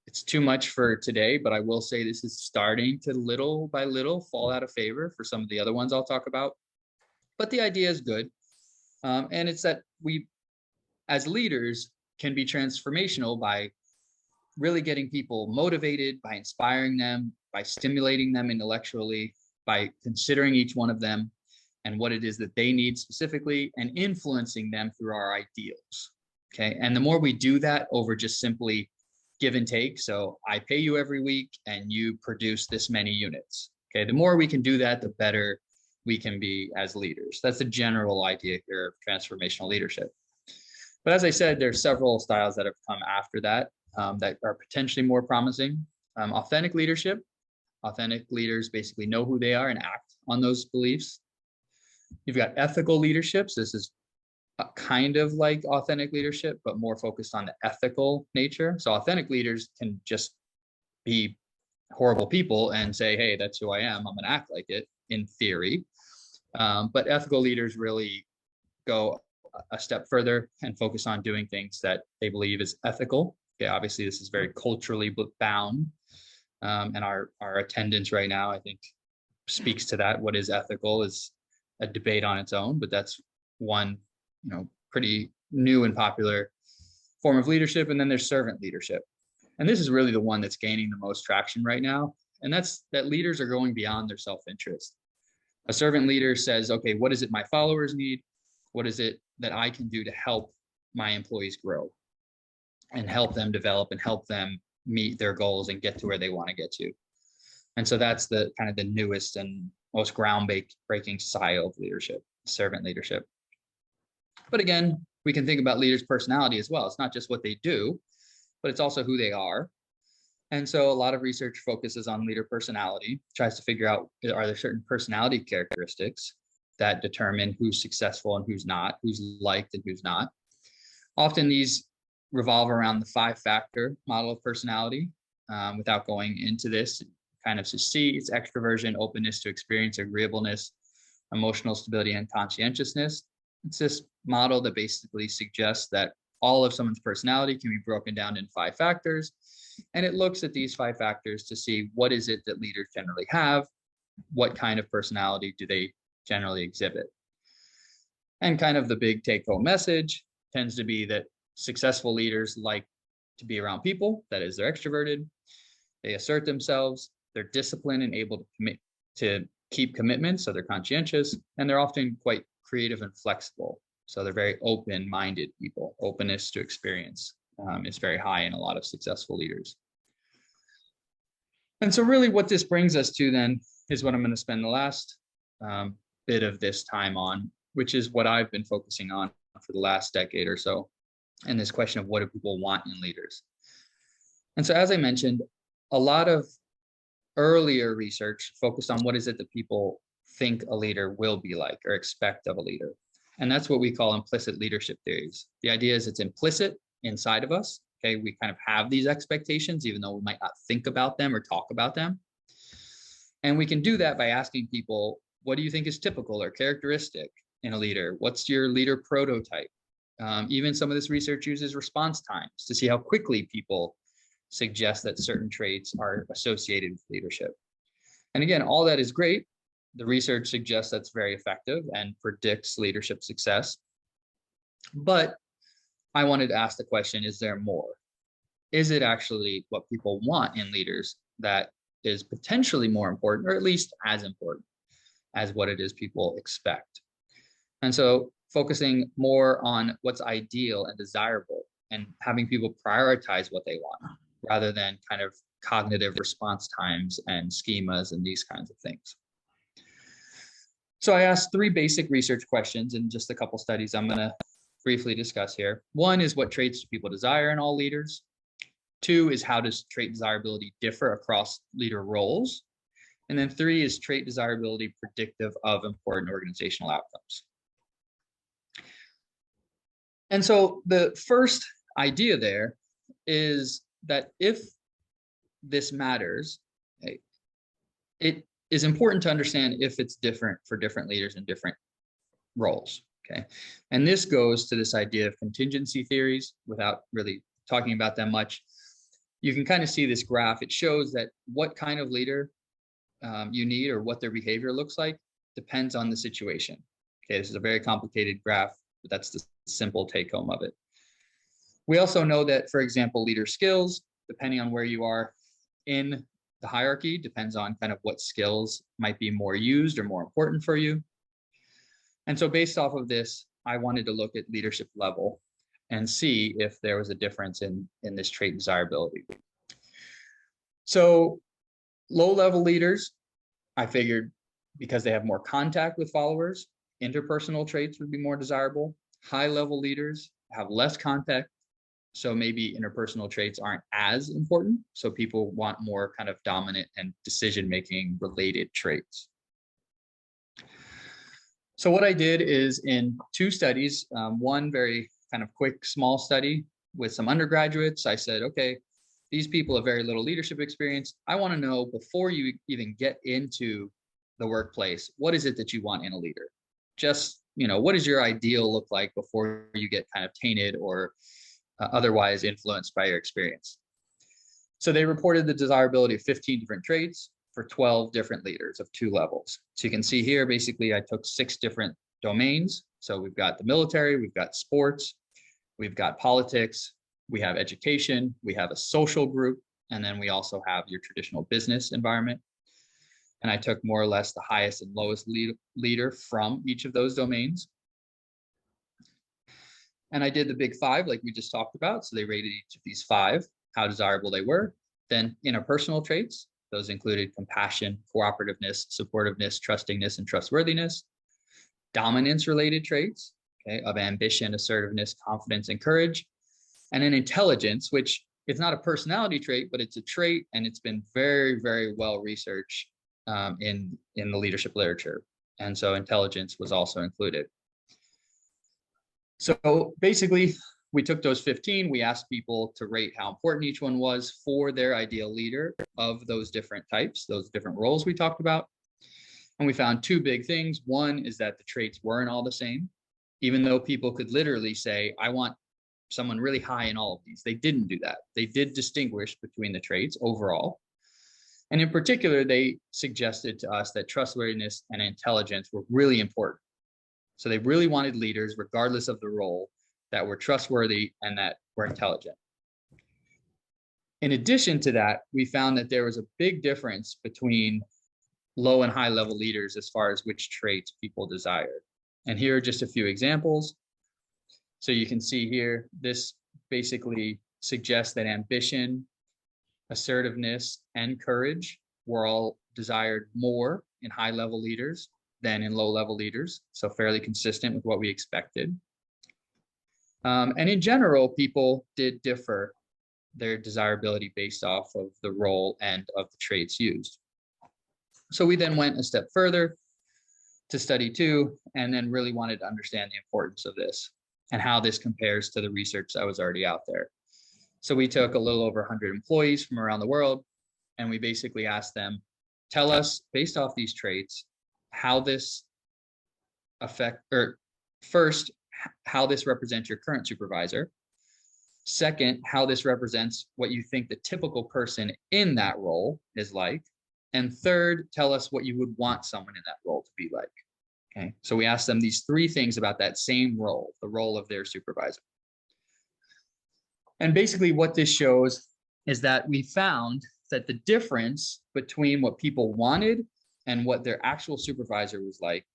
It's too much for today, but I will say this is starting to little by little fall out of favor for some of the other ones I'll talk about. But the idea is good. And it's that we, as leaders, can be transformational by really getting people motivated, by inspiring them, by stimulating them intellectually, by considering each one of them and what it is that they need specifically, and influencing them through our ideals. Okay. And the more we do that over just simply give and take, so I pay you every week and you produce this many units. Okay. The more we can do that, the better we can be as leaders. That's the general idea here of transformational leadership. But as I said, there's several styles that have come after that that are potentially more promising. Authentic leadership. Authentic leaders basically know who they are and act on those beliefs. You've got ethical leaderships. This is kind of like authentic leadership, but more focused on the ethical nature. So authentic leaders can just be horrible people and say, hey, that's who I am. I'm going to act like it in theory. But ethical leaders really go a step further and focus on doing things that they believe is ethical. Okay, obviously this is very culturally bound. And our attendance right now, I think, speaks to that. What is ethical is a debate on its own, but that's one, pretty new and popular form of leadership. And then there's servant leadership. And this is really the one that's gaining the most traction right now. And that's that leaders are going beyond their self-interest. A servant leader says, okay, what is it my followers need? What is it that I can do to help my employees grow and help them develop and help them meet their goals and get to where they want to get to? And so that's the kind of the newest and most groundbreaking style of leadership, servant leadership. But again, we can think about leaders' personality as well. It's not just what they do, but it's also who they are. And so a lot of research focuses on leader personality, tries to figure out, are there certain personality characteristics that determine who's successful and who's not, who's liked and who's not. Often these revolve around the 5-factor model of personality. Without going into this, kind of to see it's extroversion, openness to experience, agreeableness, emotional stability, and conscientiousness. It's this model that basically suggests that all of someone's personality can be broken down in 5 factors. And it looks at these 5 factors to see what is it that leaders generally have, what kind of personality do they generally exhibit. And kind of the big take-home message tends to be that successful leaders like to be around people, that is, they're extroverted, they assert themselves, they're disciplined and able to keep commitments, so they're conscientious, and they're often quite creative and flexible. So they're very open-minded people. Openness to experience is very high in a lot of successful leaders. And so really what this brings us to then is what I'm going to spend the last bit of this time on, which is what I've been focusing on for the last decade or so, and this question of what do people want in leaders. And so as I mentioned, a lot of earlier research focused on what is it that people think a leader will be like or expect of a leader. And that's what we call implicit leadership theories. The idea is it's implicit inside of us. Okay, we kind of have these expectations, even though we might not think about them or talk about them. And we can do that by asking people, what do you think is typical or characteristic in a leader? What's your leader prototype? Even some of this research uses response times to see how quickly people suggest that certain traits are associated with leadership. And again, all that is great. The research suggests that's very effective and predicts leadership success. But I wanted to ask the question, is there more? Is it actually what people want in leaders that is potentially more important, or at least as important as what it is people expect? And so focusing more on what's ideal and desirable and having people prioritize what they want rather than kind of cognitive response times and schemas and these kinds of things. So I asked 3 basic research questions in just a couple studies I'm going to briefly discuss here. 1 is, what traits do people desire in all leaders? 2 is, how does trait desirability differ across leader roles? And then 3 is, trait desirability predictive of important organizational outcomes? And so the first idea there is that if this matters, it is important to understand if it's different for different leaders in different roles. Okay, and this goes to this idea of contingency theories. Without really talking about them much, you can kind of see this graph. It shows that what kind of leader you need or what their behavior looks like depends on the situation. Okay, this is a very complicated graph, but that's the simple take home of it. We also know that, for example, leader skills, depending on where you are in the hierarchy, depends on kind of what skills might be more used or more important for you. And so based off of this, I wanted to look at leadership level and see if there was a difference in this trait desirability. So low-level leaders, I figured because they have more contact with followers, interpersonal traits would be more desirable. High-level leaders have less contact, so maybe interpersonal traits aren't as important. So people want more kind of dominant and decision-making related traits. So what I did is in 2 studies, one very kind of quick, small study with some undergraduates. I said, okay, these people have very little leadership experience. I want to know, before you even get into the workplace, what is it that you want in a leader? Just, what does your ideal look like before you get kind of tainted or otherwise influenced by your experience? So they reported the desirability of 15 different traits for 12 different leaders of 2 levels. So you can see here, basically, I took 6 different domains. So we've got the military, we've got sports, we've got politics, we have education, we have a social group, and then we also have your traditional business environment. And I took more or less the highest and lowest leader from each of those domains. And I did the big 5, like we just talked about. So they rated each of these 5, how desirable they were. Then interpersonal traits, those included compassion, cooperativeness, supportiveness, trustingness, and trustworthiness. Dominance-related traits, okay, of ambition, assertiveness, confidence, and courage. And then intelligence, which it's not a personality trait, but it's a trait, and it's been very, very well researched in the leadership literature. And so intelligence was also included. So basically, we took those 15, we asked people to rate how important each one was for their ideal leader of those different types, those different roles we talked about. And we found two big things. One is that the traits weren't all the same, even though people could literally say, I want someone really high in all of these. They didn't do that. They did distinguish between the traits overall. And in particular, they suggested to us that trustworthiness and intelligence were really important. So they really wanted leaders, regardless of the role, that were trustworthy and that were intelligent. In addition to that, we found that there was a big difference between low and high level leaders as far as which traits people desired. And here are just a few examples. So you can see here, this basically suggests that ambition, assertiveness, and courage were all desired more in high level leaders than in low level leaders. So fairly consistent with what we expected. And in general, people did differ their desirability based off of the role and of the traits used. So we then went a step further to study 2, and then really wanted to understand the importance of this and how this compares to the research that was already out there. So we took a little over 100 employees from around the world, and we basically asked them, tell us, based off these traits, how this first, how this represents your current supervisor. Second, how this represents what you think the typical person in that role is like. And third, tell us what you would want someone in that role to be like. Okay, so we asked them these 3 things about that same role, the role of their supervisor. And basically what this shows is that we found that the difference between what people wanted and what their actual supervisor was like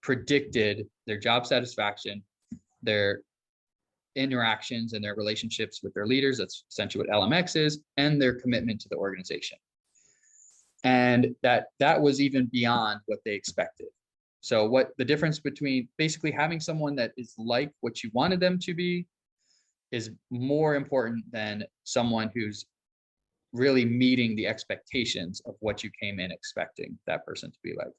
predicted their job satisfaction, their interactions and their relationships with their leaders, that's essentially what LMX is, and their commitment to the organization. And that was even beyond what they expected. So what the difference between basically having someone that is like what you wanted them to be is more important than someone who's really meeting the expectations of what you came in expecting that person to be like.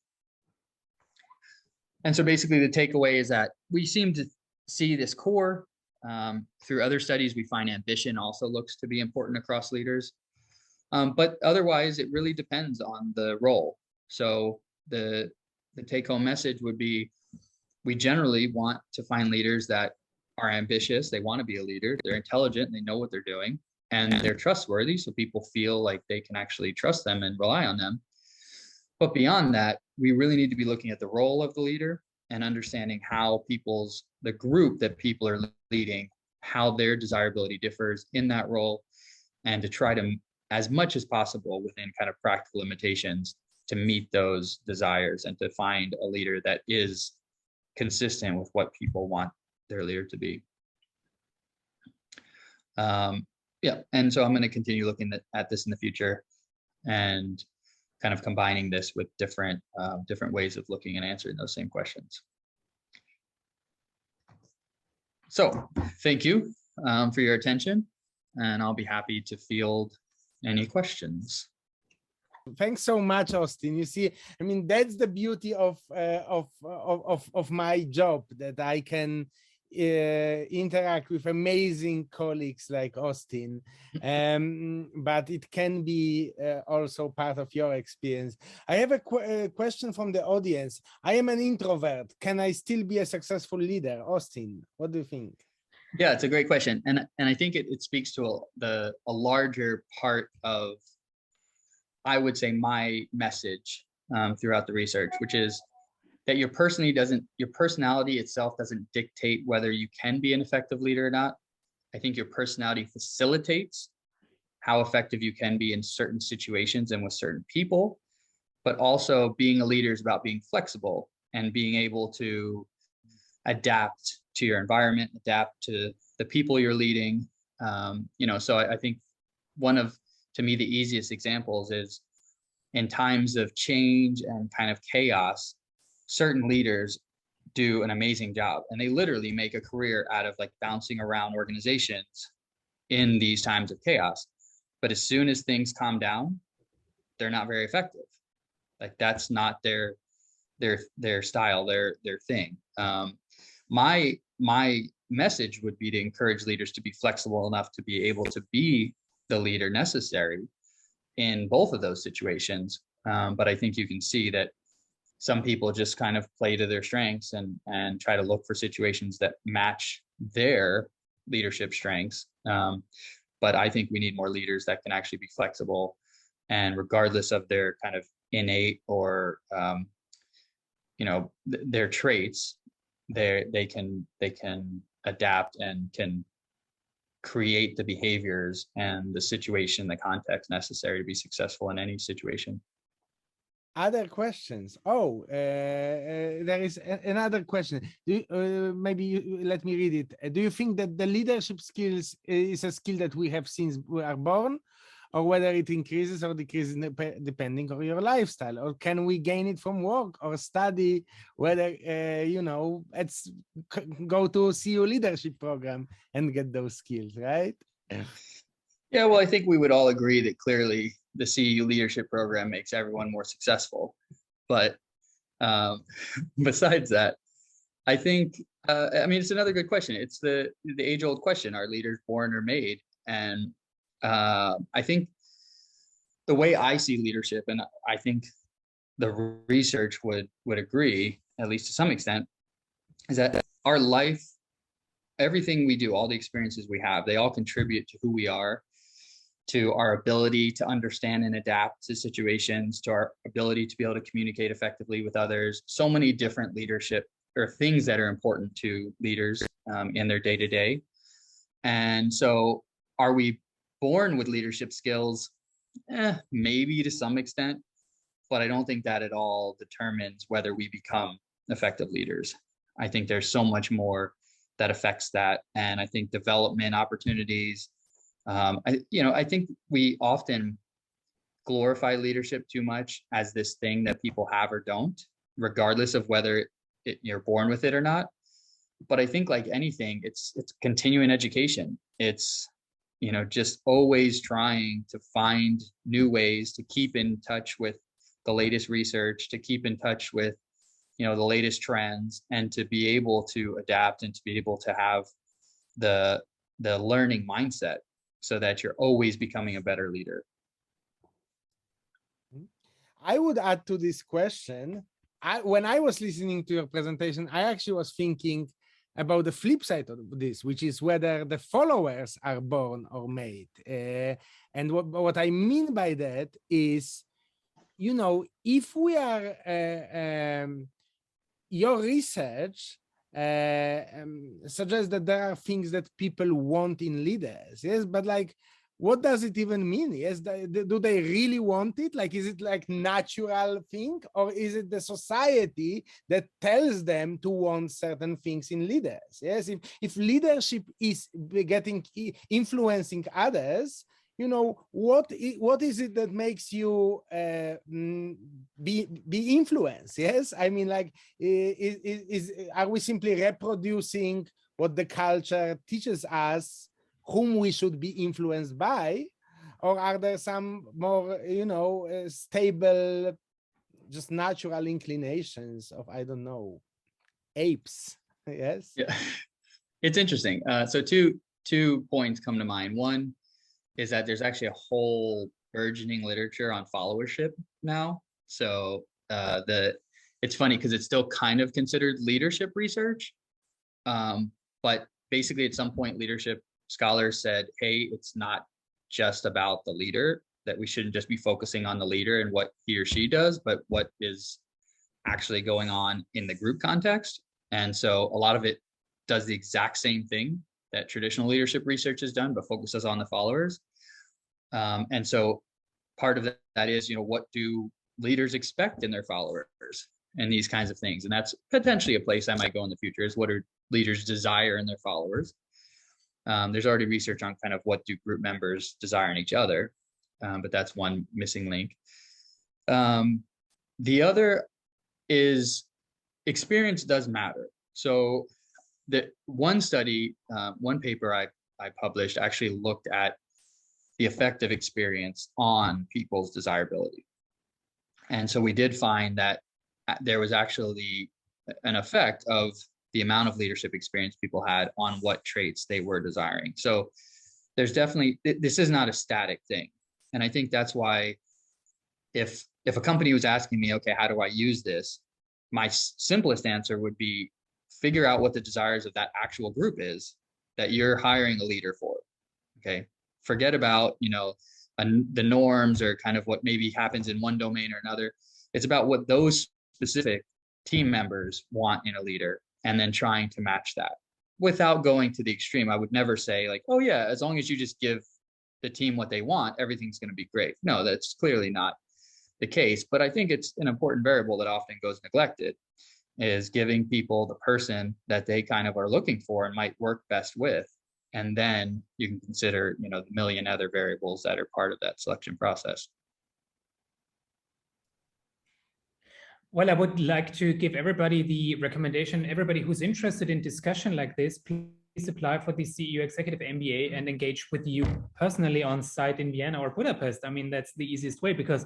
And so basically the takeaway is that we seem to see this core. Through other studies, we find ambition also looks to be important across leaders. But otherwise, it really depends on the role. So the take-home message would be, we generally want to find leaders that are ambitious. They want to be a leader. They're intelligent. They know what they're doing. And they're trustworthy. So people feel like they can actually trust them and rely on them. But beyond that, we really need to be looking at the role of the leader and understanding how the group that people are leading, how their desirability differs in that role, and to try to, as much as possible within kind of practical limitations, to meet those desires and to find a leader that is consistent with what people want their leader to be. Yeah, and so I'm going to continue looking at this in the future and kind of combining this with different ways of looking and answering those same questions. So thank you for your attention, and I'll be happy to field any questions. Thanks so much, Austin. You see, I mean, that's the beauty of my job, that I can interact with amazing colleagues like Austin, but it can be also part of your experience. I have a question from the audience. I am an introvert. Can I still be a successful leader? Austin, what do you think? Yeah, it's a great question. And I think it speaks to a larger part of, I would say, my message throughout the research, which is that your personality itself doesn't dictate whether you can be an effective leader or not. I think your personality facilitates how effective you can be in certain situations and with certain people, but also being a leader is about being flexible and being able to adapt to your environment, adapt to the people you're leading. So I think one of, to me, the easiest examples is in times of change and kind of chaos, certain leaders do an amazing job, and they literally make a career out of like bouncing around organizations in these times of chaos. But as soon as things calm down, they're not very effective. Like that's not their style, their thing. My message would be to encourage leaders to be flexible enough to be able to be the leader necessary in both of those situations. But I think you can see that some people just kind of play to their strengths and try to look for situations that match their leadership strengths. But I think we need more leaders that can actually be flexible, and regardless of their kind of innate or their traits, they can adapt and can create the behaviors and the situation, the context necessary to be successful in any situation. Other questions? Oh, there is another question. Maybe let me read it. Do you think that the leadership skills is a skill that we have since we are born, or whether it increases or decreases depending on your lifestyle, or can we gain it from work or study? Whether let's go to CU leadership program and get those skills, right? Yeah, well, I think we would all agree that clearly the CEU leadership program makes everyone more successful. But besides that, I think, it's another good question. It's the age-old question: are leaders born or made? And I think the way I see leadership, and I think the research would agree, at least to some extent, is that our life, everything we do, all the experiences we have, they all contribute to who we are, to our ability to understand and adapt to situations, to our ability to be able to communicate effectively with others. So many different leadership or things that are important to leaders in their day-to-day. And so are we born with leadership skills? Maybe to some extent, but I don't think that at all determines whether we become effective leaders. I think there's so much more that affects that. And I think development opportunities, I think we often glorify leadership too much as this thing that people have or don't, regardless of whether you're born with it or not. But I think, like anything, it's continuing education. It's, just always trying to find new ways to keep in touch with the latest research, to keep in touch with, the latest trends, and to be able to adapt and to be able to have the learning mindset, so that you're always becoming a better leader. I would add to this question, when I was listening to your presentation, I actually was thinking about the flip side of this, which is whether the followers are born or made. And what I mean by that is, if we are, your research suggests that there are things that people want in leaders, yes, but like, what does it even mean? Yes, do they really want it? Like, is it like natural thing, or is it the society that tells them to want certain things in leaders? Yes, if leadership is influencing others, what is it that makes you be influenced? Yes, I mean, like, are we simply reproducing what the culture teaches us, whom we should be influenced by, or are there some more, stable, just natural inclinations of, I don't know, apes? Yes. Yeah, it's interesting. So two points come to mind. One is that there's actually a whole burgeoning literature on followership now. So it's funny because it's still kind of considered leadership research, but basically at some point leadership scholars said, hey, it's not just about the leader, that we shouldn't just be focusing on the leader and what he or she does, but what is actually going on in the group context. And so a lot of it does the exact same thing that traditional leadership research has done, but focuses on the followers. And so part of that is, what do leaders expect in their followers and these kinds of things? And that's potentially a place I might go in the future, is what do leaders desire in their followers? There's already research on kind of what do group members desire in each other, but that's one missing link. The other is experience does matter. So the one study, one paper I published actually looked at the effect of experience on people's desirability. And so we did find that there was actually an effect of the amount of leadership experience people had on what traits they were desiring. So there's definitely, this is not a static thing. And I think that's why if a company was asking me, okay, how do I use this? My simplest answer would be figure out what the desires of that actual group is that you're hiring a leader for. Okay. Forget about, the norms or kind of what maybe happens in one domain or another. It's about what those specific team members want in a leader, and then trying to match that without going to the extreme. I would never say like, oh yeah, as long as you just give the team what they want, everything's going to be great. No, that's clearly not the case. But I think it's an important variable that often goes neglected, is giving people the person that they kind of are looking for and might work best with. And then you can consider, the million other variables that are part of that selection process. Well, I would like to give everybody the recommendation, everybody who's interested in discussion like this, please apply for the CEU Executive MBA and engage with you personally on site in Vienna or Budapest. I mean, that's the easiest way, because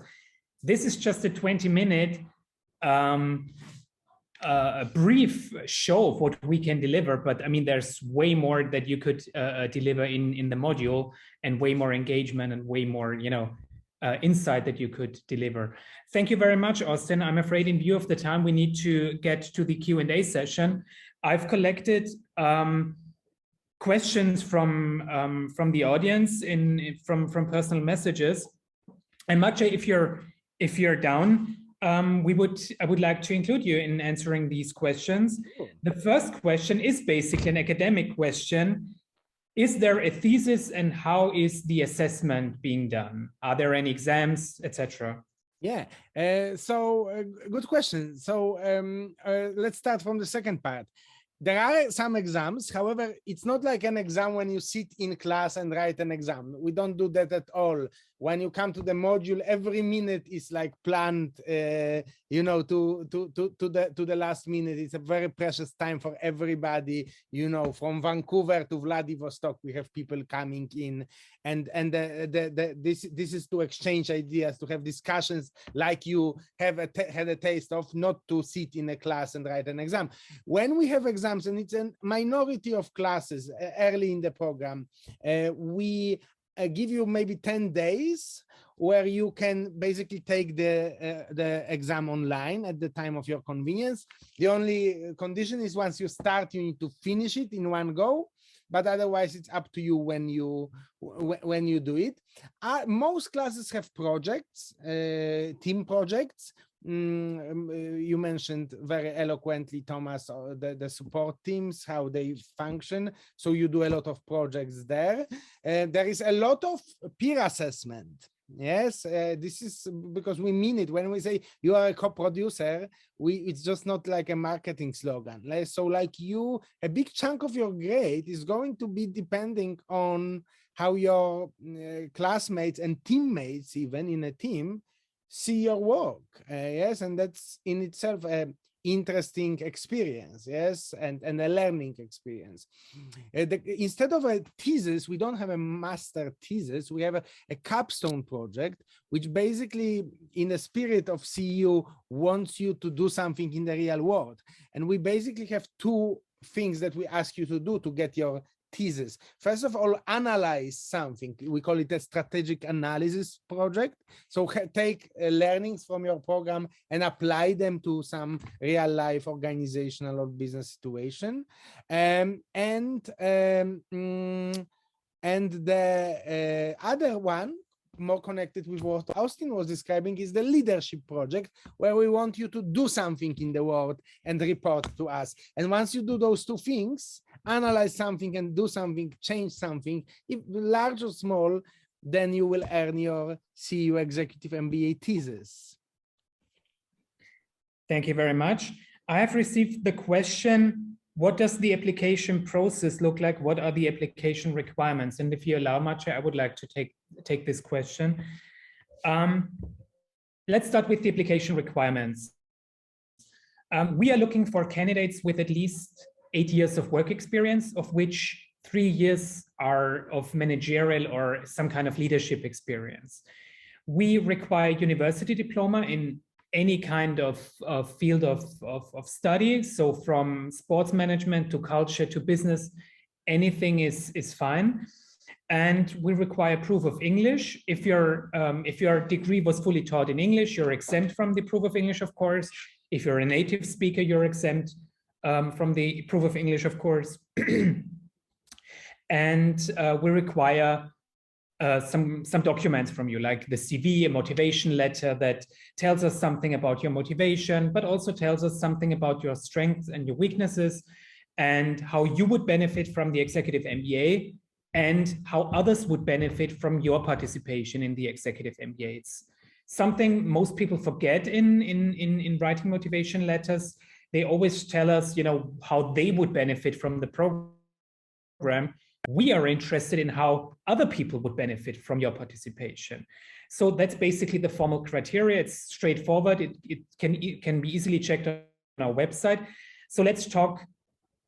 this is just a 20-minute a brief show of what we can deliver, but I mean, there's way more that you could deliver in the module, and way more engagement and way more, insight that you could deliver. Thank you very much, Austin. I'm afraid in view of the time, we need to get to the Q&A session. I've collected questions from the audience from personal messages. And Maciej, if you're down, I would like to include you in answering these questions. The first question is basically an academic question. Is there a thesis, and how is the assessment being done? Are there any exams, etc.? Yeah, good question. So let's start from the second part. There are some exams. However, it's not like an exam when you sit in class and write an exam. We don't do that at all. When you come to the module, every minute is like planned, to the last minute. It's a very precious time for everybody. From Vancouver to Vladivostok, we have people coming in, and this is to exchange ideas, to have discussions like you have had a taste of, not to sit in a class and write an exam. When we have exams, and it's a minority of classes early in the program, we give you maybe 10 days where you can basically take the exam online at the time of your convenience. The only condition is once you start, you need to finish it in one go, but otherwise it's up to you when you do it. Most classes have projects, team projects. You mentioned very eloquently, Thomas, the support teams, how they function. So you do a lot of projects there. There is a lot of peer assessment. Yes, this is because we mean it. When we say you are a co-producer, it's just not like a marketing slogan. So like a big chunk of your grade is going to be depending on how your classmates and teammates, even in a team, see your work. Yes, and that's in itself an interesting experience. Yes, and a learning experience. Instead of a thesis, we don't have a master thesis. We have a capstone project, which basically, in the spirit of CEU, wants you to do something in the real world. And we basically have two things that we ask you to do to get your thesis. First of all, analyze something. We call it a strategic analysis project. So take learnings from your program and apply them to some real life organizational or business situation. And the other one, more connected with what Austin was describing, is the leadership project, where we want you to do something in the world and report to us. And once you do those two things, analyze something and do something, change something, if large or small, then you will earn your CEU Executive MBA thesis. Thank you very much. I have received the question, what does the application process look like? What are the application requirements? And if you allow, Maciej, I would like to take this question. Let's start with the application requirements. We are looking for candidates with at least 8 years of work experience, of which 3 years are of managerial or some kind of leadership experience. We require university diploma in any kind of field of study. So from sports management to culture to business, anything is fine. And we require proof of English. If your degree was fully taught in English, you're exempt from the proof of English, of course. If you're a native speaker, you're exempt from the proof of English, of course. And we require some documents from you, like the CV, a motivation letter that tells us something about your motivation, but also tells us something about your strengths and your weaknesses and how you would benefit from the executive MBA and how others would benefit from your participation in the executive MBA. It's something most people forget in writing motivation letters. They always tell us, how they would benefit from the program. We are interested in how other people would benefit from your participation. So that's basically the formal criteria. It's straightforward. It can be easily checked on our website. So let's talk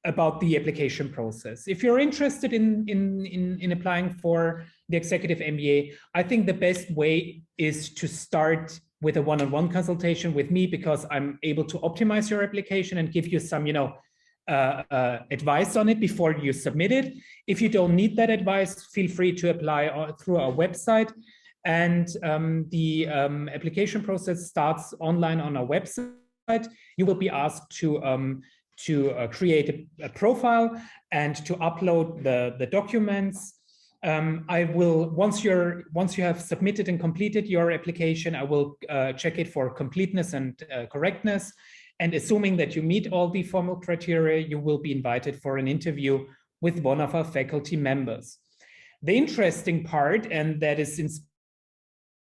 about the application process. If you're interested in applying for the executive MBA, I think the best way is to start with a one-on-one consultation with me, because I'm able to optimize your application and give you some, advice on it before you submit it. If you don't need that advice, feel free to apply through our website. And the application process starts online on our website. You will be asked to create a profile and to upload the documents. I will, once you have submitted and completed your application, I will check it for completeness and correctness. And assuming that you meet all the formal criteria, you will be invited for an interview with one of our faculty members. The interesting part, and that is in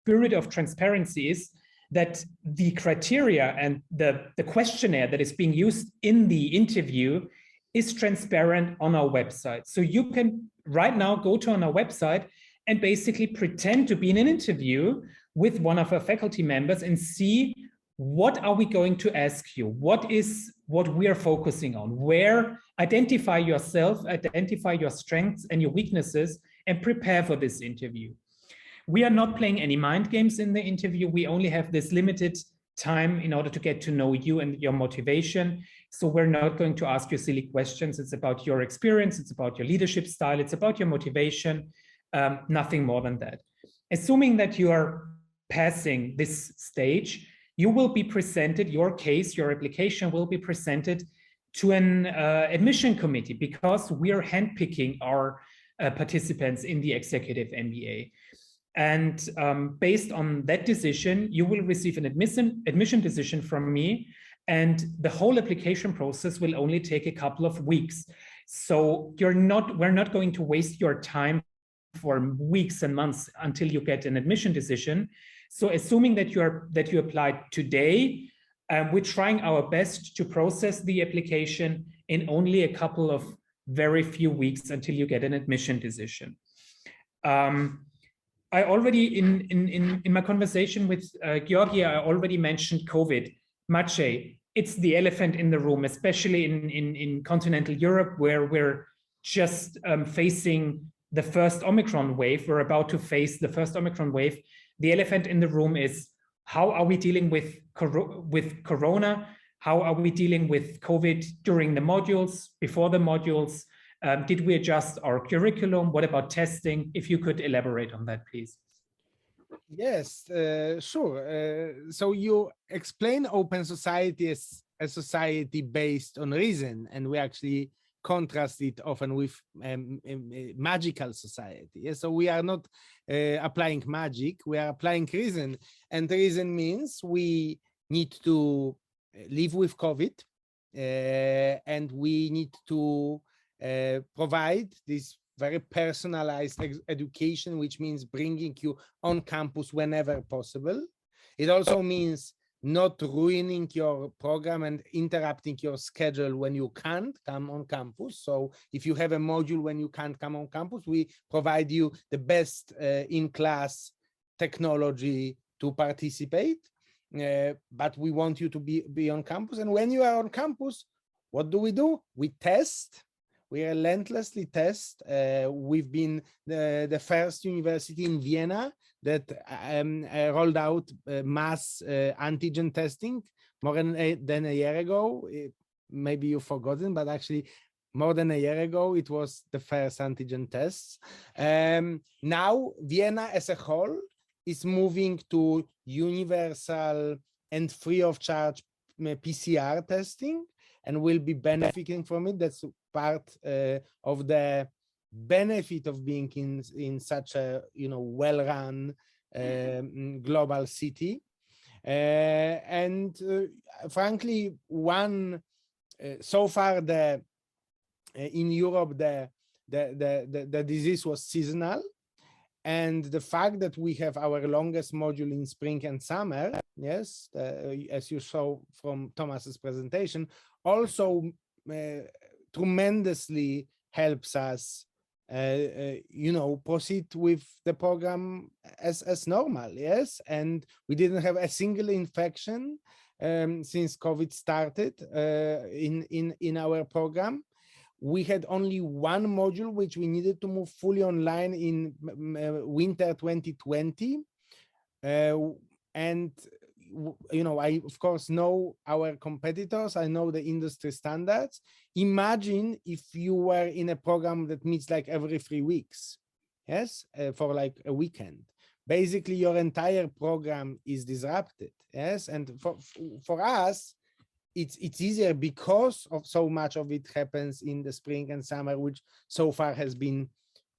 spirit of transparency, is that the criteria and the questionnaire that is being used in the interview is transparent on our website. So you can right now go to on our website and basically pretend to be in an interview with one of our faculty members and see what are we going to ask you? What is what we are focusing on? Where identify yourself, identify your strengths and your weaknesses, and prepare for this interview. We are not playing any mind games in the interview. We only have this limited time in order to get to know you and your motivation. So we're not going to ask you silly questions. It's about your experience. It's about your leadership style. It's about your motivation. Nothing more than that. Assuming that you are passing this stage, you will be presented, your case, your application will be presented to an admission committee, because we are handpicking our participants in the executive MBA. And based on that decision, you will receive an admission decision from me, and the whole application process will only take a couple of weeks. So we're not going to waste your time for weeks and months until you get an admission decision. So assuming that you applied today, we're trying our best to process the application in only a couple of very few weeks until you get an admission decision. I already, in my conversation with Georgia, I already mentioned COVID. Maciej, it's the elephant in the room, especially in continental Europe, where we're just facing the first Omicron wave. We're about to face the first Omicron wave. The elephant in the room is, how are we dealing with Corona? How are we dealing with COVID during the modules, before the modules? Did we adjust our curriculum? What about testing? If you could elaborate on that, please. Yes, sure. So you explain open society as a society based on reason, and we actually contrast it often with magical society. So we are not applying magic, we are applying reason. And reason means we need to live with COVID, and we need to provide this very personalized education, which means bringing you on campus whenever possible. It also means not ruining your program and interrupting your schedule when you can't come on campus. So if you have a module when you can't come on campus, we provide you the best in-class technology to participate. but we want you to be on campus. And when you are on campus, what do? We test. We relentlessly test. We've been the first university in Vienna that rolled out mass antigen testing more than a year ago. Maybe you've forgotten, but actually more than a year ago, it was the first antigen tests. Now, Vienna as a whole is moving to universal and free of charge PCR testing, and will be benefiting from it. That's part of the benefit of being in such a well-run global city. Frankly, so far in Europe the disease was seasonal, and the fact that we have our longest module in spring and summer, yes, as you saw from Thomas's presentation, also tremendously helps us proceed with the program as normal. Yes, and we didn't have a single infection since COVID started in our program. We had only one module which we needed to move fully online in winter 2020, and I of course know our competitors. I know the industry standards. Imagine if you were in a program that meets like every 3 weeks, yes, for like a weekend. Basically, your entire program is disrupted. Yes, and for us, it's easier because of so much of it happens in the spring and summer, which so far has been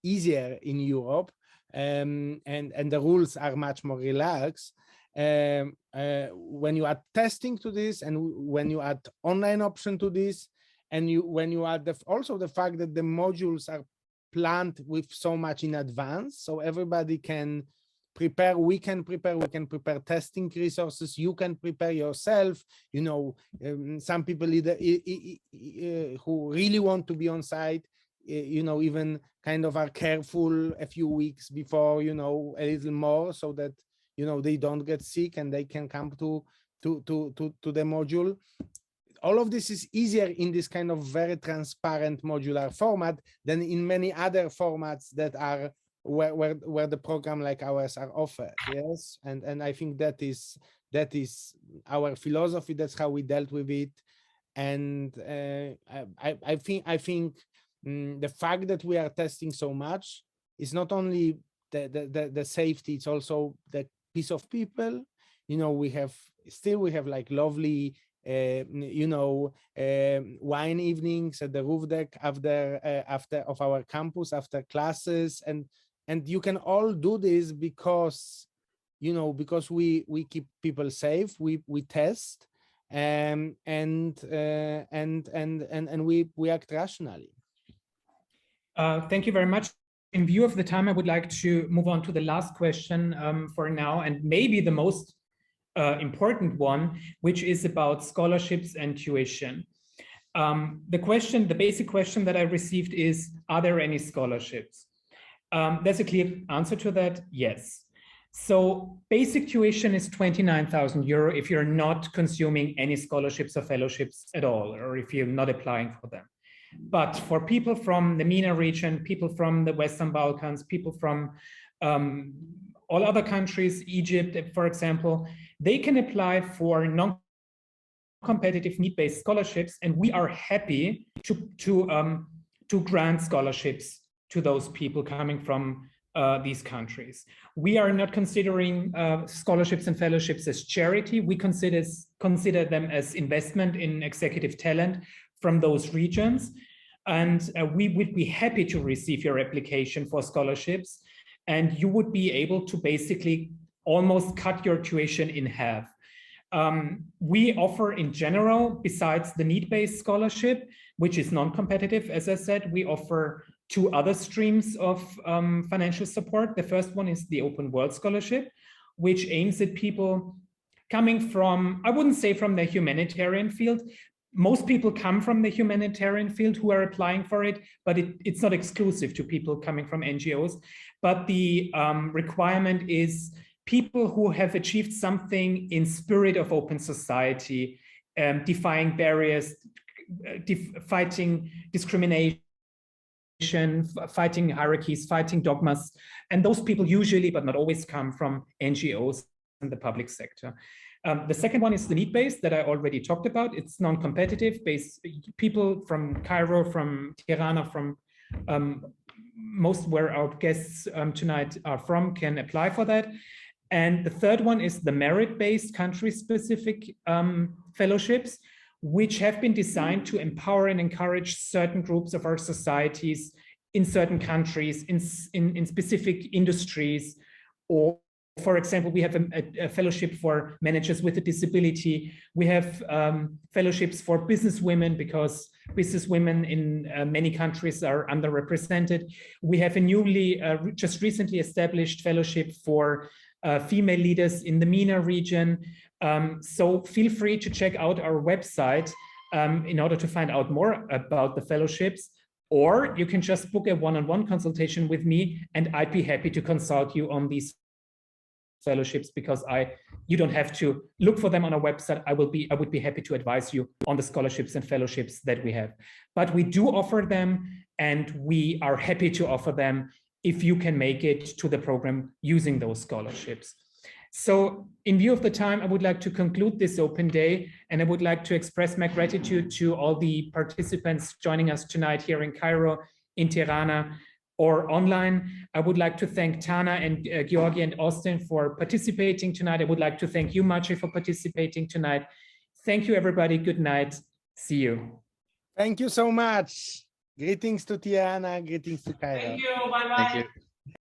easier in Europe, and the rules are much more relaxed. When you add testing to this, and when you add online option to this, and when you add also the fact that the modules are planned with so much in advance, so everybody can prepare, we can prepare testing resources, you can prepare yourself. Some people either who really want to be on site, even kind of are careful a few weeks before, a little more, so that they don't get sick and they can come to the module. All of this is easier in this kind of very transparent modular format than in many other formats that are where the program like ours are offered. Yes, and I think that is our philosophy. That's how we dealt with it. And I think the fact that we are testing so much is not only the safety, it's also the peace of people. We have like lovely wine evenings at the roof deck after of our campus, after classes, and you can all do this because we keep people safe, we test, and we act rationally. Thank you very much. In view of the time, I would like to move on to the last question for now, and maybe the most important one, which is about scholarships and tuition. The basic question that I received is, are there any scholarships? There's a clear answer to that, yes. So basic tuition is 29,000 euro if you're not consuming any scholarships or fellowships at all, or if you're not applying for them. But for people from the MENA region, people from the Western Balkans, people from all other countries, Egypt, for example, they can apply for non-competitive need-based scholarships, and we are happy to grant scholarships to those people coming from these countries. We are not considering scholarships and fellowships as charity. We consider them as investment in executive talent from those regions. And we would be happy to receive your application for scholarships, and you would be able to basically almost cut your tuition in half. We offer in general, besides the need-based scholarship, which is non-competitive, as I said, we offer 2 other streams of financial support. The first one is the Open World Scholarship, which aims at people coming from, I wouldn't say from the humanitarian field. Most people come from the humanitarian field who are applying for it, but it's not exclusive to people coming from NGOs. But the requirement is people who have achieved something in spirit of open society, defying barriers, fighting discrimination, fighting hierarchies, fighting dogmas. And those people usually, but not always, come from NGOs and the public sector. The second one is the need-based that I already talked about. It's non-competitive, based people from Cairo, from Tirana, from most where our guests tonight are from can apply for that. And the third one is the merit-based country-specific fellowships, which have been designed to empower and encourage certain groups of our societies in certain countries, in specific industries. Or, for example, we have a fellowship for managers with a disability. We have fellowships for business women, because business women in many countries are underrepresented. We have a newly, just recently established fellowship for female leaders in the MENA region. So feel free to check out our website in order to find out more about the fellowships, or you can just book a one-on-one consultation with me, and I'd be happy to consult you on these fellowships, because you don't have to look for them on our website. I would be happy to advise you on the scholarships and fellowships that we have. But we do offer them, and we are happy to offer them if you can make it to the program using those scholarships. So in view of the time, I would like to conclude this open day, and I would like to express my gratitude to all the participants joining us tonight here in Cairo, in Tirana, or online. I would like to thank Tana and Georgi and Austin for participating tonight. I would like to thank you, Maciej, for participating tonight. Thank you, everybody. Good night. See you. Thank you so much. Greetings to Tirana, greetings to Cairo. Thank you. Bye-bye. Thank you.